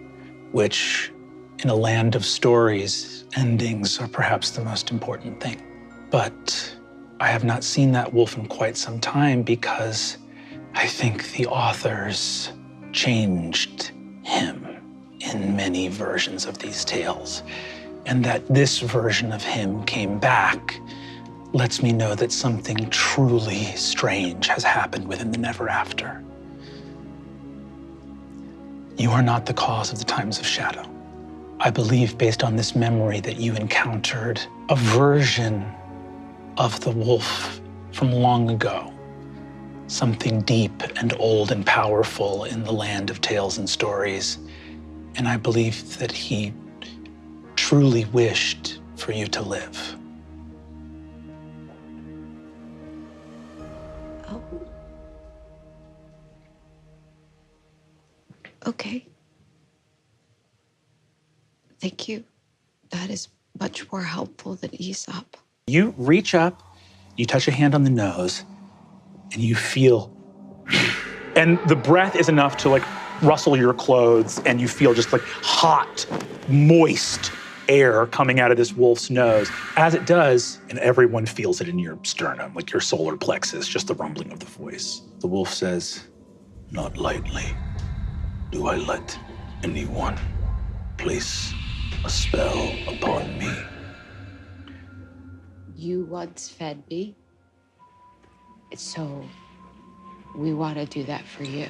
which in a land of stories, endings are perhaps the most important thing. But I have not seen that wolf in quite some time because I think the authors changed him in many versions of these tales. And that this version of him came back lets me know that something truly strange has happened within the neverafter. You are not the cause of the times of shadow. I believe, based on this memory, that you encountered a version of the wolf from long ago. Something deep and old and powerful in the land of tales and stories. And I believe that he truly wished for you to live. Oh. Okay. Thank you. That is much more helpful than Aesop. You reach up, you touch a hand on the nose, and you feel, and the breath is enough to like rustle your clothes, and you feel just like hot, moist air coming out of this wolf's nose. As it does, and everyone feels it in your sternum, like your solar plexus, just the rumbling of the voice. The wolf says, "Not lightly do I let anyone place a spell upon me." You once fed me, so we want to do that for you.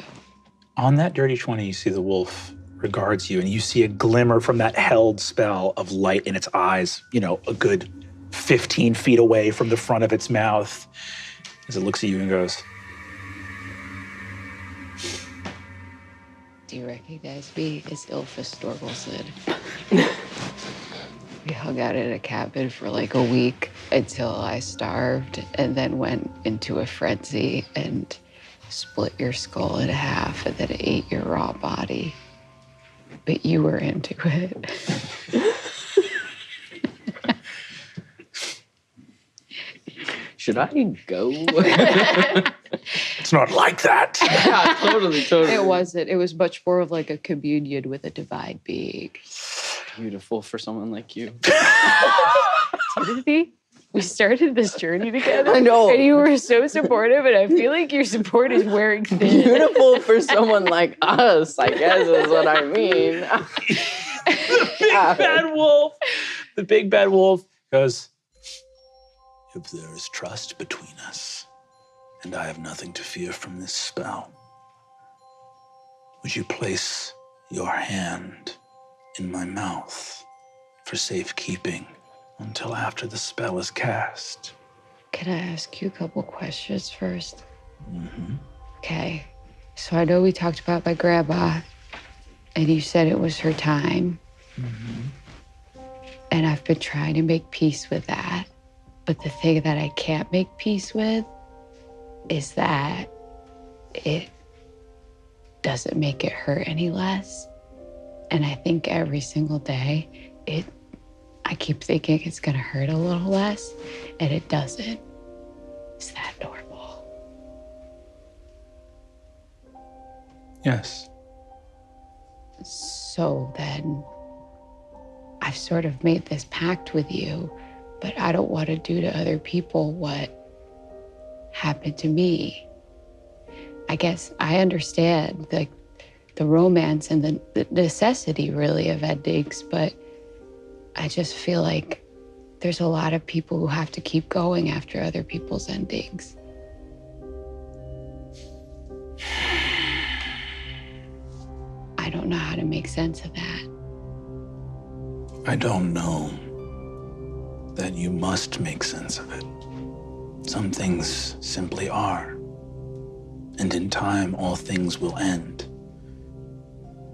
On that dirty 20, you see the wolf regards you, and you see a glimmer from that held spell of light in its eyes, you know, a good 15 feet away from the front of its mouth, as it looks at you and goes, Do you recognize me as ylfa Snorgelsson? We hung out in a cabin for like a week until I starved and then went into a frenzy and split your skull in half and then ate your raw body. But you were into it. Should I go? "It's not like that." Yeah, totally. It wasn't. It was much more of like a communion with a divine being. Beautiful for someone like you. Timothy, we started this journey together. I know. And you were so supportive, and I feel like your support is wearing thin. Beautiful for someone like us, I guess is what I mean. The big bad wolf goes, "If there is trust between us, and I have nothing to fear from this spell, would you place your hand in my mouth for safekeeping until after the spell is cast?" Can I ask you a couple questions first? Mm-hmm. Okay. So I know we talked about my grandma, and you said it was her time. Mm-hmm. And I've been trying to make peace with that. But the thing that I can't make peace with is that it doesn't make it hurt any less. And I think every single day, I keep thinking it's gonna hurt a little less, and it doesn't. Is that normal? Yes. So then, I've sort of made this pact with you, but I don't want to do to other people what happened to me. I guess I understand the romance and the necessity, really, of endings, but I just feel like there's a lot of people who have to keep going after other people's endings. I don't know how to make sense of that. I don't know that you must make sense of it. Some things simply are. And in time, all things will end.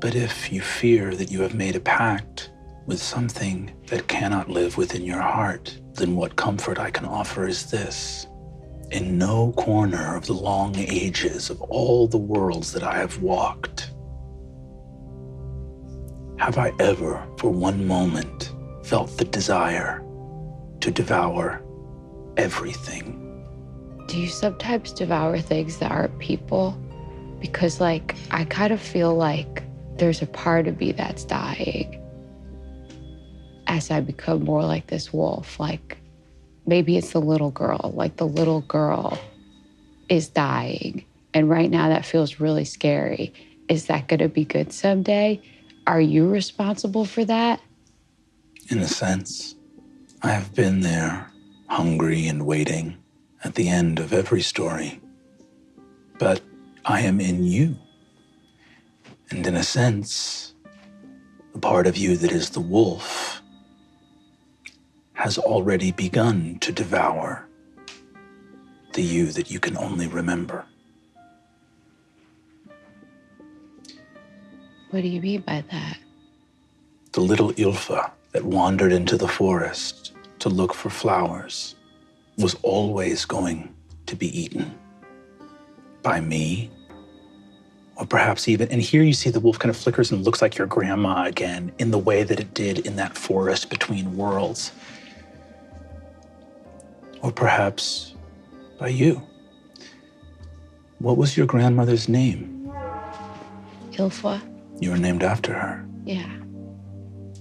But if you fear that you have made a pact with something that cannot live within your heart, then what comfort I can offer is this. In no corner of the long ages of all the worlds that I have walked, have I ever, for one moment, felt the desire to devour everything. Do you sometimes devour things that aren't people? Because, I kind of feel like there's a part of me that's dying as I become more like this wolf. Maybe it's the little girl. The little girl is dying. And right now that feels really scary. Is that going to be good someday? Are you responsible for that? In a sense, I have been there, hungry and waiting, at the end of every story. But I am in you. And in a sense, The part of you that is the wolf has already begun to devour the you that you can only remember. What do you mean by that? The little ylfa that wandered into the forest to look for flowers was always going to be eaten by me, or perhaps even, and here you see the wolf kind of flickers and looks like your grandma again in the way that it did in that forest between worlds. Or perhaps by you. What was your grandmother's name? Ylfa? You were named after her. Yeah.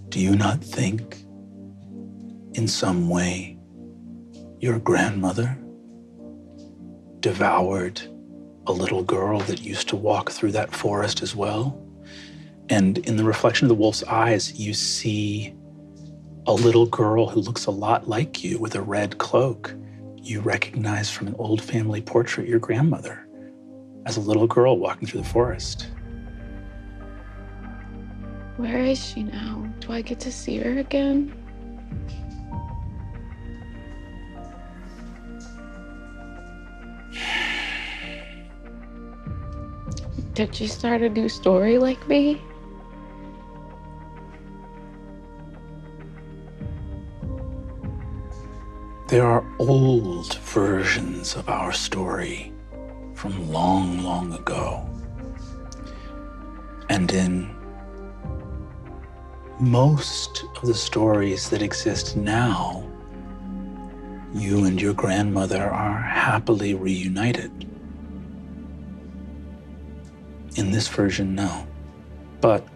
Do you not think, in some way, your grandmother devoured a little girl that used to walk through that forest as well? And in the reflection of the wolf's eyes, you see a little girl who looks a lot like you with a red cloak. You recognize from an old family portrait your grandmother as a little girl walking through the forest. Where is she now? Do I get to see her again? Did she start a new story like me? There are old versions of our story from long, long ago. And in most of the stories that exist now, you and your grandmother are happily reunited. In this version, no. But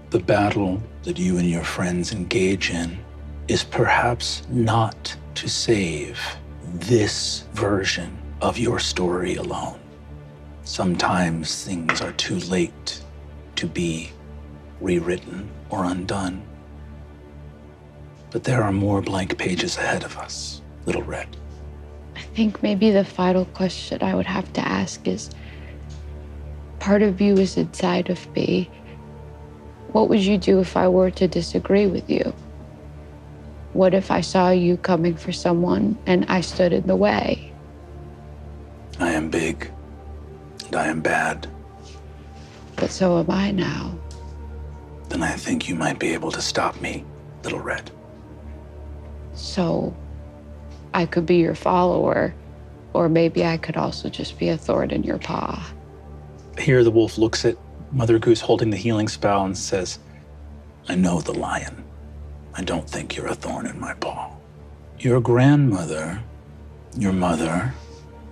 the battle that you and your friends engage in is perhaps not to save this version of your story alone. Sometimes things are too late to be rewritten or undone. But there are more blank pages ahead of us, Little Red. I think maybe the final question I would have to ask is, part of you is inside of me. What would you do if I were to disagree with you? What if I saw you coming for someone and I stood in the way? I am big, and I am bad. But so am I now. Then I think you might be able to stop me, Little Red. So I could be your follower, or maybe I could also just be a thorn in your paw. Here the wolf looks at Mother Goose holding the healing spell and says, I know the lion. I don't think you're a thorn in my paw. Your grandmother, your mother,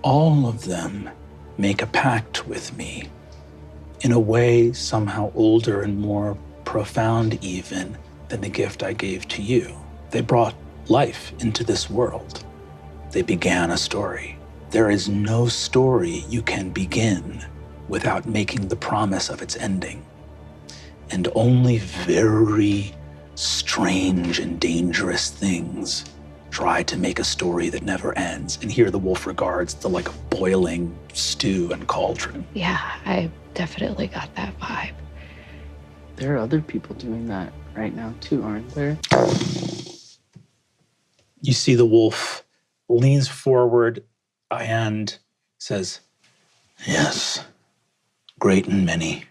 all of them make a pact with me in a way somehow older and more profound even than the gift I gave to you. They brought life into this world. They began a story. There is no story you can begin without making the promise of its ending. And only very strange and dangerous things try to make a story that never ends. And here the wolf regards the like boiling stew and cauldron. Yeah, I definitely got that vibe. There are other people doing that right now too, aren't there? You see the wolf leans forward and says, yes, great and many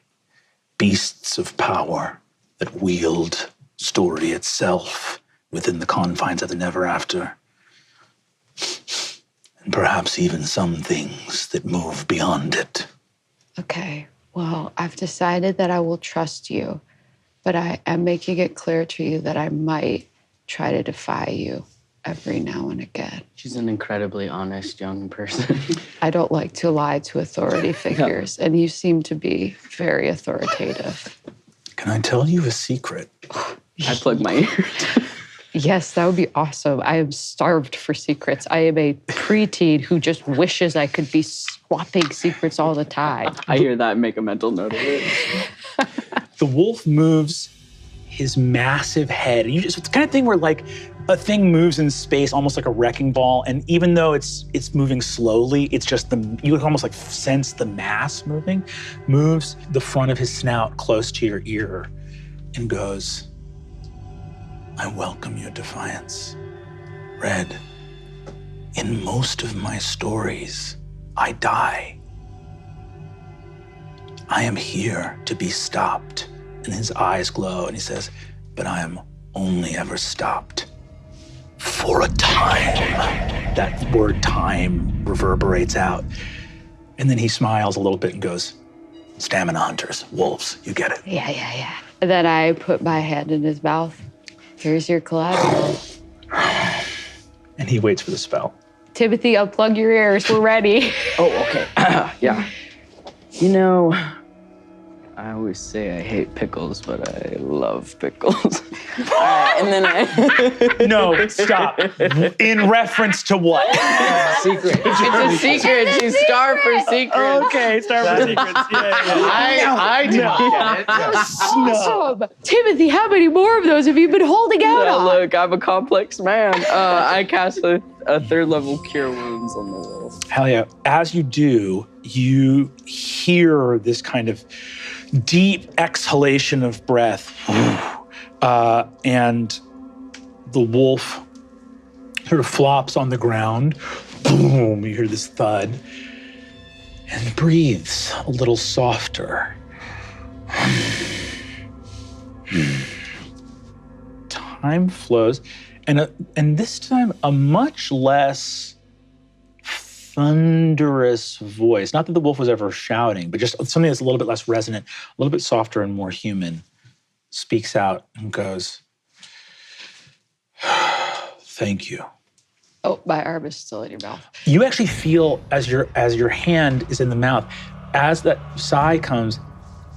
beasts of power that wield story itself within the confines of the neverafter. And perhaps even some things that move beyond it. Okay, well, I've decided that I will trust you, but I am making it clear to you that I might try to defy you every now and again. She's an incredibly honest young person. I don't like to lie to authority figures, and you seem to be very authoritative. Can I tell you a secret? I plug my ears. Yes, that would be awesome. I am starved for secrets. I am a preteen who just wishes I could be swapping secrets all the time. I hear that and make a mental note of it. The wolf moves his massive head. And it's the kind of thing where like a thing moves in space almost like a wrecking ball. And even though it's moving slowly, it's just you would almost like sense the mass moving, moves the front of his snout close to your ear and goes, I welcome your defiance. Red, in most of my stories, I die. I am here to be stopped. And his eyes glow and he says, but I am only ever stopped for a time. That word time reverberates out. And then he smiles a little bit and goes, stamina hunters, wolves, you get it. Yeah. And then I put my hand in his mouth. Here's your collateral. And he waits for the spell. Timothy, unplug your ears. We're ready. Oh, okay. Yeah. You know, I always say I hate pickles, but I love pickles. All right, and then I... No, stop. In reference to what? Secret. It's a secret. She's starved for secrets. Okay, start for secrets. Yeah. I did not get it. Awesome. Timothy, how many more of those have you been holding out Well, on? look, I'm a complex man. I cast a 3rd level cure wounds on the wolf. Hell yeah. As you do, you hear this kind of deep exhalation of breath. And the wolf sort of flops on the ground. Boom, you hear this thud. And breathes a little softer. Time flows. And this time, a much less thunderous voice. Not that the wolf was ever shouting, but just something that's a little bit less resonant, a little bit softer and more human, speaks out and goes, thank you. Oh, my arm is still in your mouth. You actually feel as your hand is in the mouth, as that sigh comes,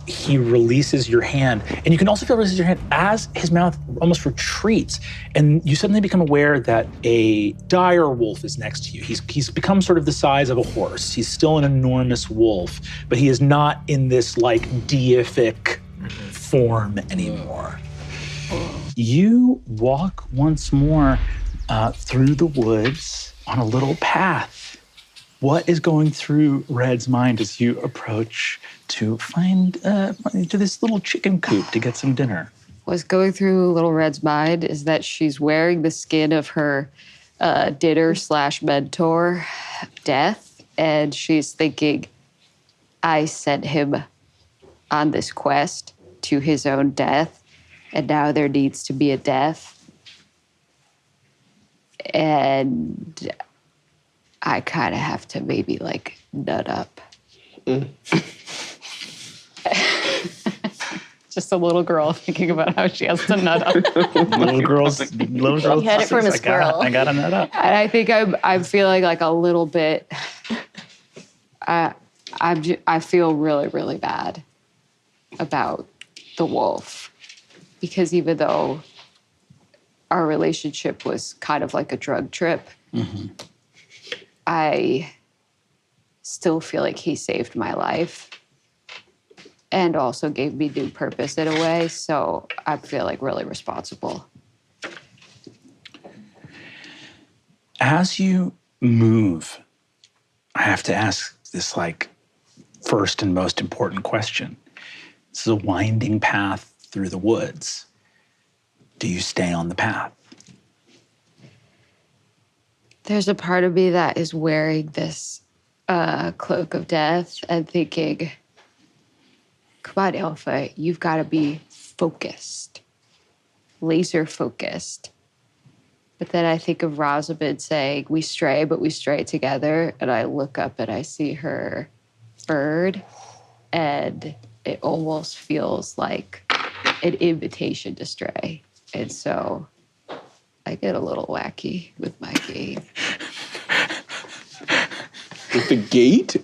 he releases your hand. And you can also feel releases your hand as his mouth almost retreats. And you suddenly become aware that a dire wolf is next to you. He's become sort of the size of a horse. He's still an enormous wolf, but he is not in this like deific form anymore. You walk once more through the woods on a little path. What is going through Red's mind as you approach to find to this little chicken coop to get some dinner? What's going through Little Red's mind is that she's wearing the skin of her dinner/mentor, Death, and she's thinking, I sent him on this quest to his own death, and now there needs to be a death. And I kind of have to maybe like nut up. Just a little girl thinking about how she has to nut up. Little girls. You had it from a squirrel. I gotta nut up. And I think I'm feeling like a little bit. I feel really, really bad about the wolf, because even though our relationship was kind of like a drug trip, I still feel like he saved my life and also gave me new purpose in a way. So I feel like really responsible. As you move, I have to ask this like first and most important question. This is a winding path through the woods. Do you stay on the path? There's a part of me that is wearing this cloak of death and thinking, come on, Ylfa, you've got to be focused, laser focused. But then I think of Rosamund saying, we stray, but we stray together. And I look up and I see her bird, and it almost feels like an invitation to stray. And so I get a little wacky with my game. With the gate?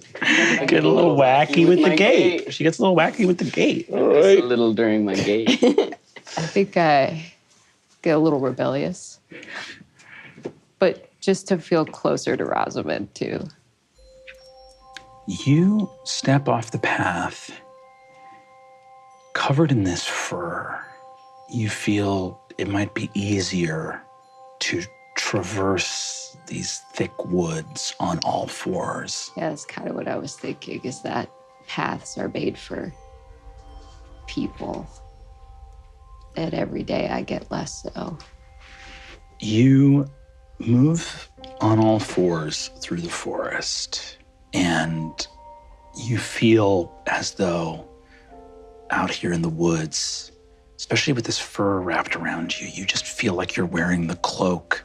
Get a little wacky with the gate. She gets a little wacky with the gate. All right. A little during my gait. I think I get a little rebellious, but just to feel closer to Rosamund too. You step off the path, covered in this fur. You feel it might be easier to traverse these thick woods on all fours. Yeah, that's kind of what I was thinking, is that paths are made for people. And every day I get less so. You move on all fours through the forest, and you feel as though out here in the woods, especially with this fur wrapped around you, you just feel like you're wearing the cloak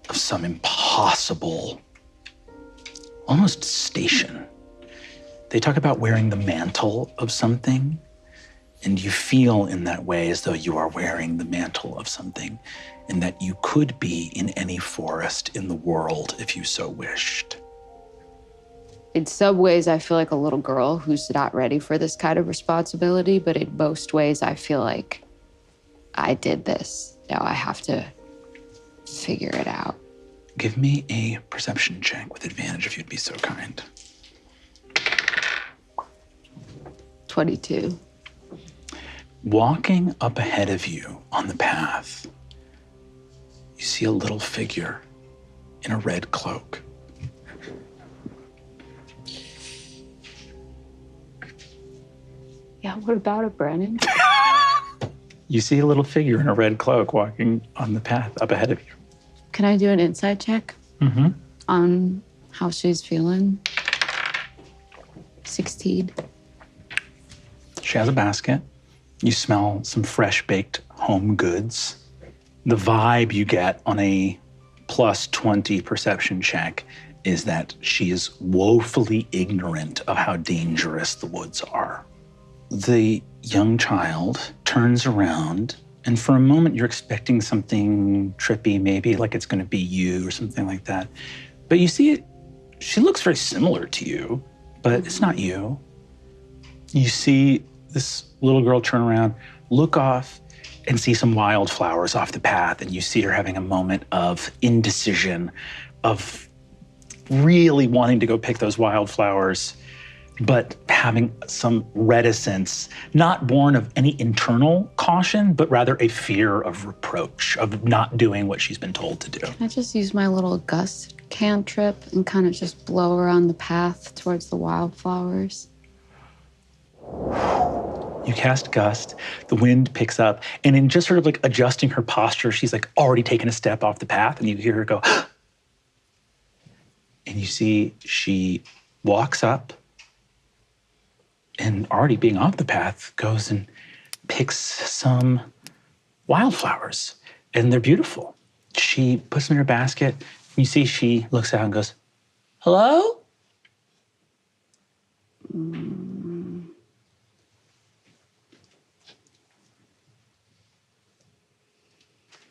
of some impossible, almost station. They talk about wearing the mantle of something, and you feel in that way as though you are wearing the mantle of something, and that you could be in any forest in the world if you so wished. In some ways, I feel like a little girl who's not ready for this kind of responsibility, but in most ways, I feel like I did this. Now I have to figure it out. Give me a perception check with advantage if you'd be so kind. 22. Walking up ahead of you on the path, you see a little figure in a red cloak. Yeah, what about it, Brennan? You see a little figure in a red cloak walking on the path up ahead of you. Can I do an insight check on how she's feeling? 16. She has a basket. You smell some fresh baked home goods. The vibe you get on a plus 20 perception check is that she is woefully ignorant of how dangerous the woods are. The young child turns around, and for a moment you're expecting something trippy, maybe like it's gonna be you or something like that. But you see it, she looks very similar to you, but it's not you. You see this little girl turn around, look off, and see some wildflowers off the path, and you see her having a moment of indecision, of really wanting to go pick those wildflowers, but having some reticence, not born of any internal caution, but rather a fear of reproach, of not doing what she's been told to do. Can I just use my little gust cantrip and kind of just blow around the path towards the wildflowers? You cast Gust, the wind picks up, and in just sort of like adjusting her posture, she's like already taken a step off the path, and you hear her go, and you see she walks up, and already being off the path, goes and picks some wildflowers, and they're beautiful. She puts them in her basket. You see she looks out and goes, "Hello?"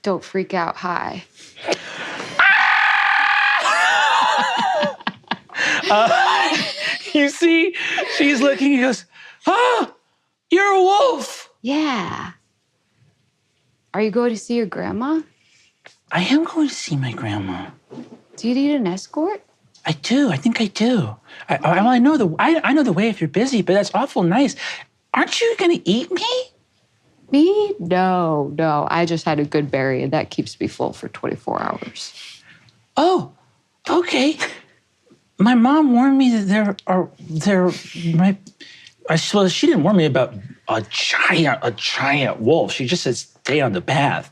Don't freak out, hi. You see, she's looking and goes, "Ah, you're a wolf." Yeah. Are you going to see your grandma? I am going to see my grandma. Do you need an escort? I do. I think I do. I know the way if you're busy, but that's awful nice. Aren't you going to eat me? Me? No. I just had a good berry, and that keeps me full for 24 hours. Oh, okay. My mom warned me that well, she didn't warn me about a giant wolf. She just said stay on the path.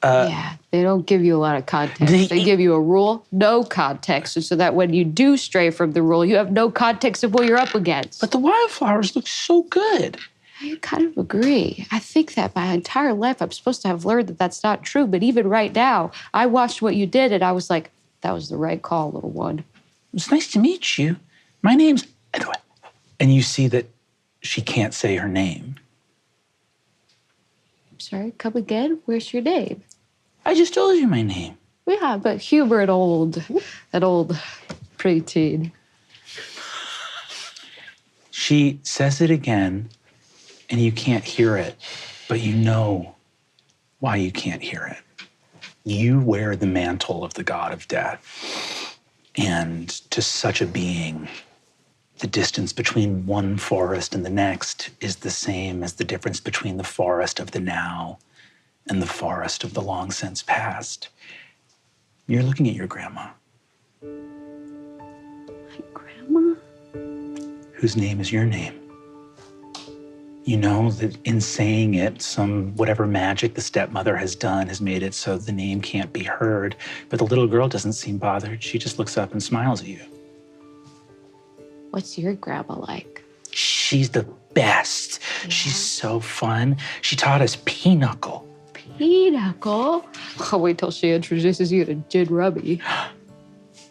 Yeah, they don't give you a lot of context. They give you a rule, no context, so that when you do stray from the rule, you have no context of what you're up against. But the wildflowers look so good. I kind of agree. I think that my entire life I'm supposed to have learned that that's not true, but even right now, I watched what you did and I was like, that was the right call, little one. It's nice to meet you. My name's Edward. And you see that she can't say her name. I'm sorry, come again? Where's your name? I just told you my name. Yeah, but humor that old preteen. She says it again, and you can't hear it, but you know why you can't hear it. You wear the mantle of the god of death. And to such a being, the distance between one forest and the next is the same as the difference between the forest of the now and the forest of the long since past. You're looking at your grandma. My grandma? Whose name is your name. You know that in saying it, whatever magic the stepmother has done has made it so the name can't be heard. But the little girl doesn't seem bothered. She just looks up and smiles at you. What's your grandma like? She's the best. Yeah. She's so fun. She taught us pinochle. Pinochle? I'll wait till she introduces you to gin rummy.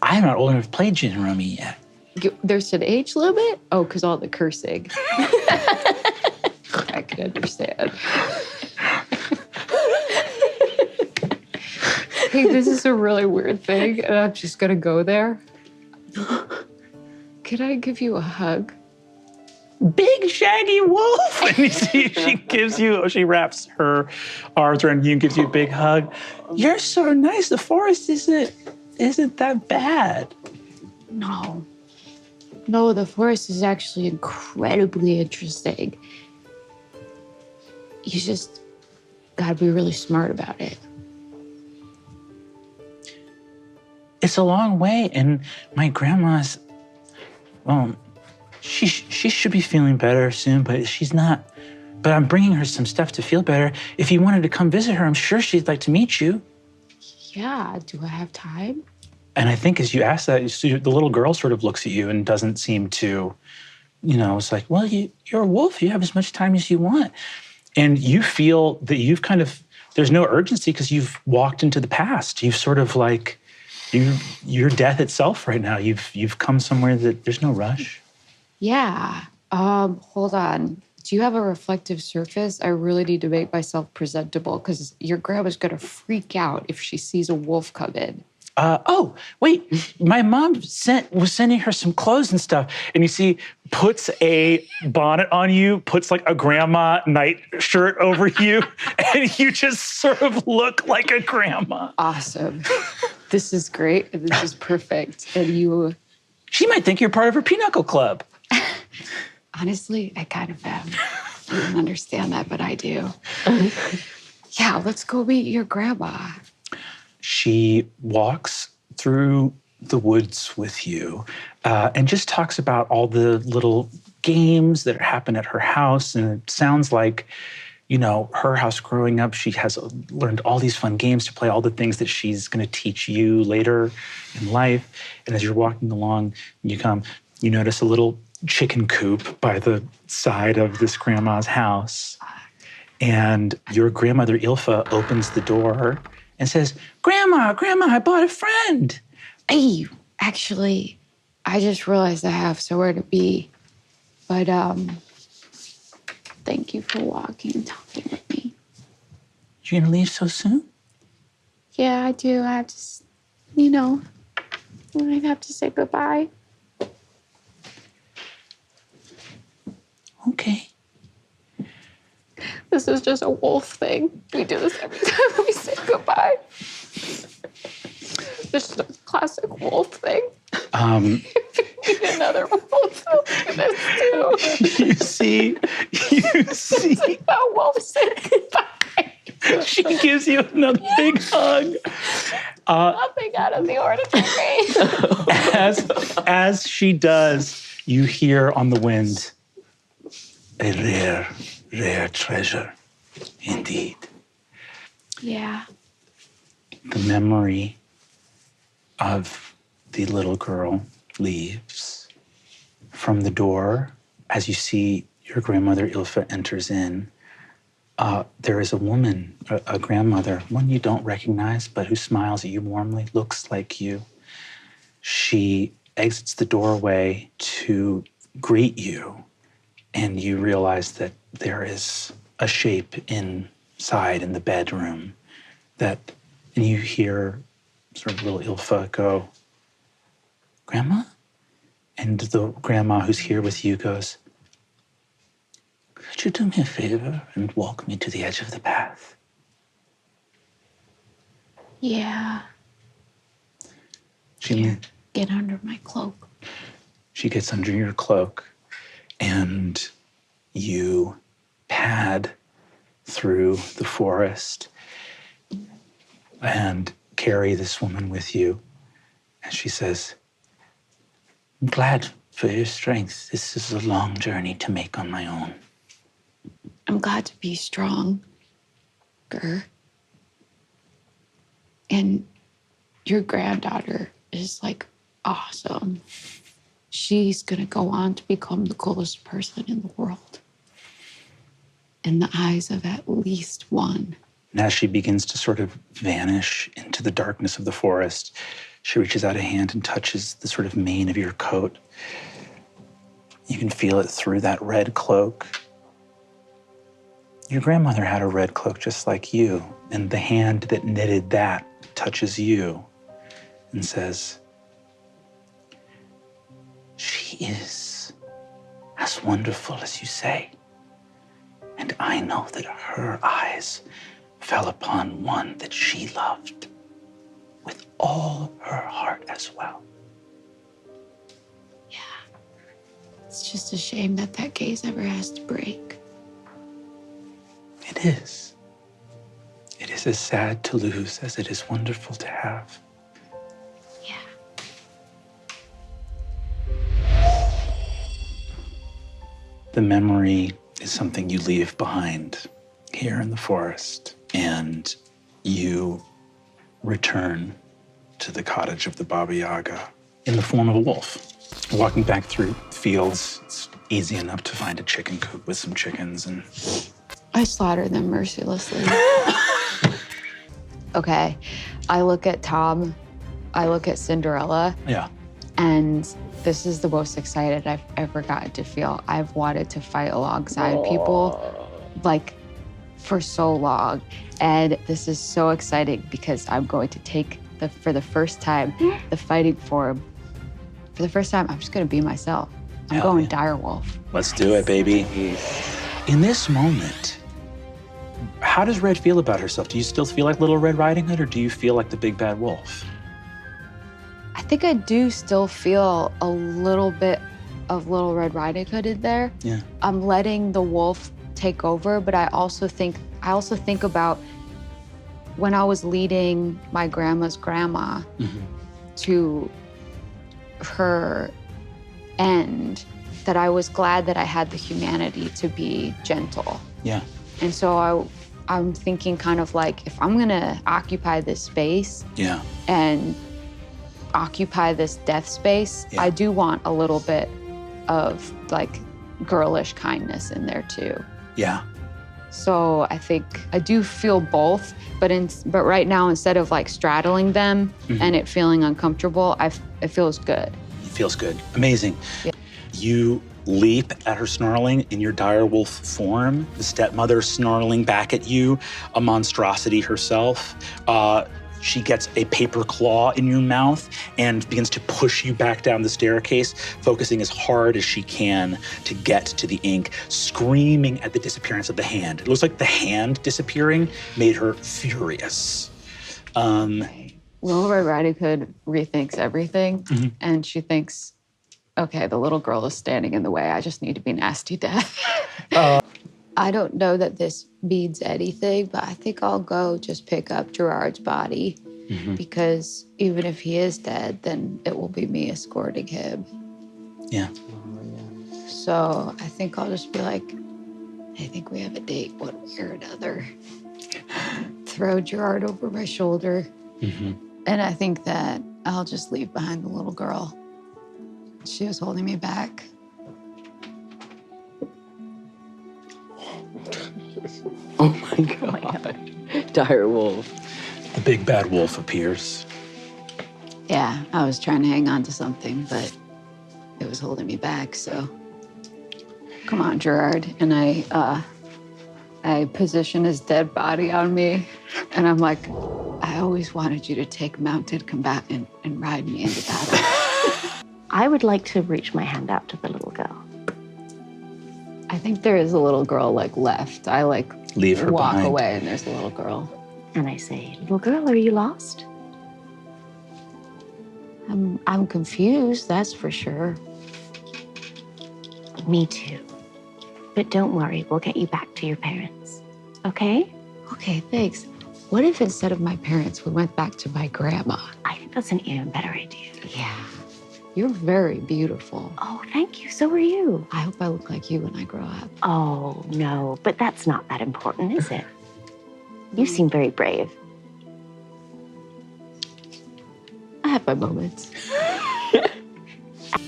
I'm not old enough to play gin rummy yet. There's an age limit? Oh, because all the cursing. I can understand. Hey, this is a really weird thing, and I'm just gonna go there. Can I give you a hug? Big shaggy wolf. And you see, she wraps her arms around you and gives you a big hug. You're so nice. The forest isn't that bad. No. No, the forest is actually incredibly interesting. You just gotta be really smart about it. It's a long way, and my grandma's, well, she should be feeling better soon, but she's not. But I'm bringing her some stuff to feel better. If you wanted to come visit her, I'm sure she'd like to meet you. Yeah, do I have time? And I think as you ask that, the little girl sort of looks at you and doesn't seem to, it's like, well, you're a wolf. You have as much time as you want. And you feel that you've there's no urgency because you've walked into the past. You've sort of like, you're death itself right now. You've come somewhere that there's no rush. Yeah. Hold on. Do you have a reflective surface? I really need to make myself presentable because your grandma's gonna freak out if she sees a wolf come in. Oh, wait, my mom was sending her some clothes and stuff. And you see, puts a bonnet on you, puts like a grandma night shirt over you, and you just sort of look like a grandma. Awesome. This is great. This is perfect. And she might think you're part of her pinochle club. Honestly, I kind of am. You don't understand that, but I do. Yeah, let's go meet your grandma. She walks through the woods with you and just talks about all the little games that happen at her house. And it sounds like, her house growing up, she has learned all these fun games to play, all the things that she's going to teach you later in life. And as you're walking along, you notice a little chicken coop by the side of this grandma's house. And your grandmother, ylfa, opens the door and says, Grandma, I bought a friend. Hey, actually, I just realized I have somewhere to be. But thank you for walking and talking with me. You're gonna leave so soon? Yeah, I do. I have to, I have to say goodbye. Okay. This is just a wolf thing. We do this every time we say goodbye. This is a classic wolf thing. If you need another wolf, I'll do this too. You see. This is how wolves say goodbye. She gives you another big hug. Nothing out of the ordinary. As she does, you hear on the wind, a rare treasure, indeed. Yeah. The memory of the little girl leaves. From the door, as you see your grandmother ylfa enters in, there is a woman, a grandmother, one you don't recognize, but who smiles at you warmly, looks like you. She exits the doorway to greet you, and you realize that there is a shape inside in the bedroom and you hear sort of little ylfa go, Grandma? And the grandma who's here with you goes, could you do me a favor and walk me to the edge of the path? Yeah. Get under my cloak. She gets under your cloak and you pad through the forest and carry this woman with you. And she says, I'm glad for your strength. This is a long journey to make on my own. I'm glad to be stronger. And your granddaughter is like awesome. She's gonna go on to become the coolest person in the world, in the eyes of at least one. And as she begins to sort of vanish into the darkness of the forest, she reaches out a hand and touches the sort of mane of your coat. You can feel it through that red cloak. Your grandmother had a red cloak just like you, and the hand that knitted that touches you and says, she is as wonderful as you say. And I know that her eyes fell upon one that she loved with all her heart as well. Yeah. It's just a shame that that gaze ever has to break. It is. It is as sad to lose as it is wonderful to have. Yeah. The memory is something you leave behind here in the forest, and you return to the cottage of the Baba Yaga in the form of a wolf. Walking back through fields, it's easy enough to find a chicken coop with some chickens, and I slaughter them mercilessly. Okay, I look at Tom, I look at Cinderella, yeah. and this is the most excited I've ever gotten to feel. I've wanted to fight alongside people, like, for so long. And this is so exciting because I'm going to take, for the first time, the fighting form. For the first time, I'm just gonna be myself. I'm going direwolf. Let's do it, baby. In this moment, how does Red feel about herself? Do you still feel like Little Red Riding Hood, or do you feel like the big bad wolf? I think I do still feel a little bit of Little Red Riding Hood in there. Yeah. I'm letting the wolf take over, but I also think about when I was leading my grandma's grandma to her end, that I was glad that I had the humanity to be gentle. Yeah. And so I'm thinking kind of like, if I'm gonna occupy this space and occupy this death space, I do want a little bit of like girlish kindness in there too. Yeah. So I think I do feel both, but right now, instead of like straddling them and it feeling uncomfortable, it feels good. It feels good. Amazing. Yeah. You leap at her snarling in your direwolf form, the stepmother snarling back at you, a monstrosity herself. She gets a paper claw in your mouth and begins to push you back down the staircase, focusing as hard as she can to get to the ink, screaming at the disappearance of the hand. It looks like the hand disappearing made her furious. Little Red Riding Hood rethinks everything, and she thinks, okay, the little girl is standing in the way. I just need to be nasty death. I don't know that this means anything, but I think I'll go just pick up Gerard's body because even if he is dead, then it will be me escorting him. Yeah. So I think I'll just be like, I think we have a date one way or another. Throw Gerard over my shoulder. And I think that I'll just leave behind the little girl. She was holding me back. Oh my God. Dire wolf. The big bad wolf appears. Yeah, I was trying to hang on to something, but it was holding me back, so. Come on, Gerard. And I position his dead body on me, and I'm like, I always wanted you to take mounted combatant and ride me into battle. I would like to reach my hand out to the little girl. I think there is a little girl left. I leave her walk behind. away and there's a little girl. And I say, little girl, are you lost? I'm confused, that's for sure. Me too. But don't worry, we'll get you back to your parents, okay? Okay, thanks. What if instead of my parents, we went back to my grandma? I think that's an even better idea. Yeah. You're very beautiful. Oh, thank you. So are you. I hope I look like you when I grow up. Oh, no, but that's not that important, is it? You seem very brave. I have my moments.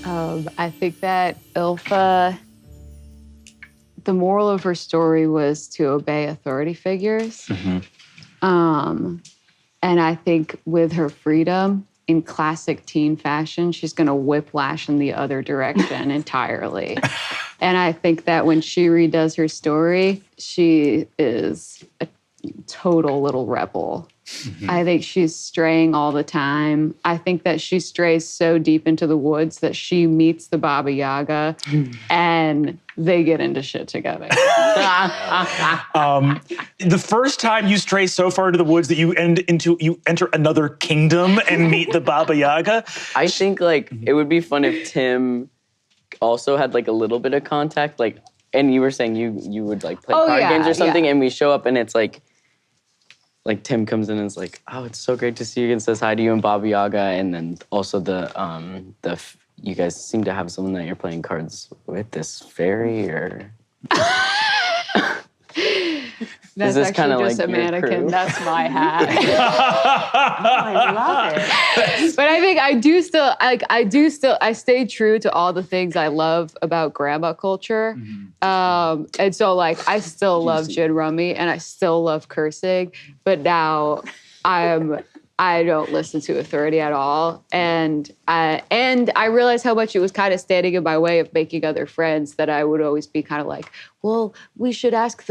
I think that ylfa, the moral of her story was to obey authority figures. And I think with her freedom, in classic teen fashion, she's going to whiplash in the other direction entirely. And I think that when she redoes her story, she is a total little rebel. I think she's straying all the time. I think that she strays so deep into the woods that she meets the Baba Yaga and they get into shit together. The first time you stray so far into the woods that you enter another kingdom and meet the Baba Yaga. I think like it would be fun if Tim also had like a little bit of contact, like, and you were saying you would like play card games or something, and we show up and it's like Tim comes in and is like, oh, it's so great to see you, and says hi to you and Baba Yaga, and then also you guys seem to have someone that you're playing cards with, this fairy, or That's is this actually just like a your mannequin. crew? That's my hat. I love it. But I think I stay true to all the things I love about grandma culture. And so like I still love gin rummy and I still love cursing, but now I don't listen to authority at all. And I realized how much it was kind of standing in my way of making other friends, that I would always be kind of like, well, we should ask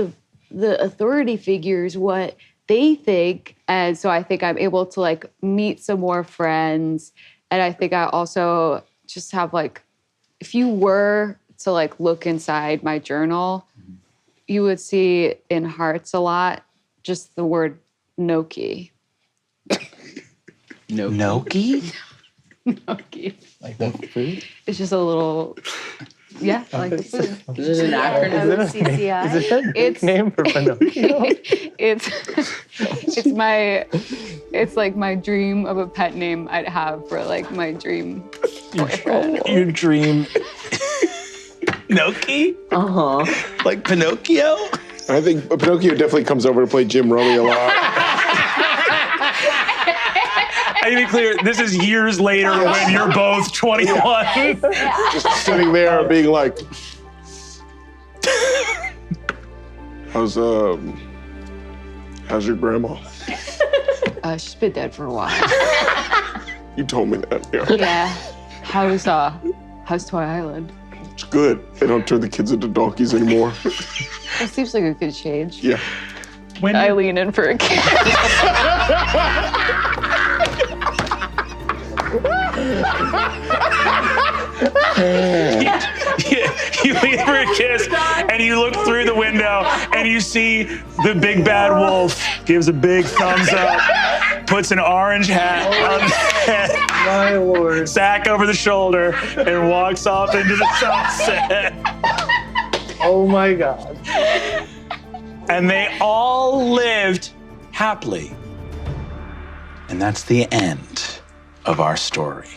the authority figures what they think. And so I think I'm able to like meet some more friends. And I think I also just have like, if you were to like look inside my journal, you would see in hearts a lot just the word Noki. Noki? Noki. Like the food? It's just a little, yeah, like the food. Is it an acronym? CCI. Is it a It's- name for Pinocchio? It's like my dream of a pet name I'd have for like my dream boyfriend. Your dream. Noki? Like Pinocchio? I think Pinocchio definitely comes over to play Jim Rummy a lot. I need to be clear, this is years later when you're both 21. Just sitting there being like, how's your grandma? She's been dead for a while. You told me that, yeah. Yeah. How's Toy Island? It's good. They don't turn the kids into donkeys anymore. It seems like a good change. Yeah. When I lean in for a kiss. you lean for a kiss and you look through the window and you see the big bad wolf gives a big thumbs up, puts an orange hat on the head, My lord. sack over the shoulder, and walks off into the sunset. Oh my God. And they all lived happily. And that's the end of our story.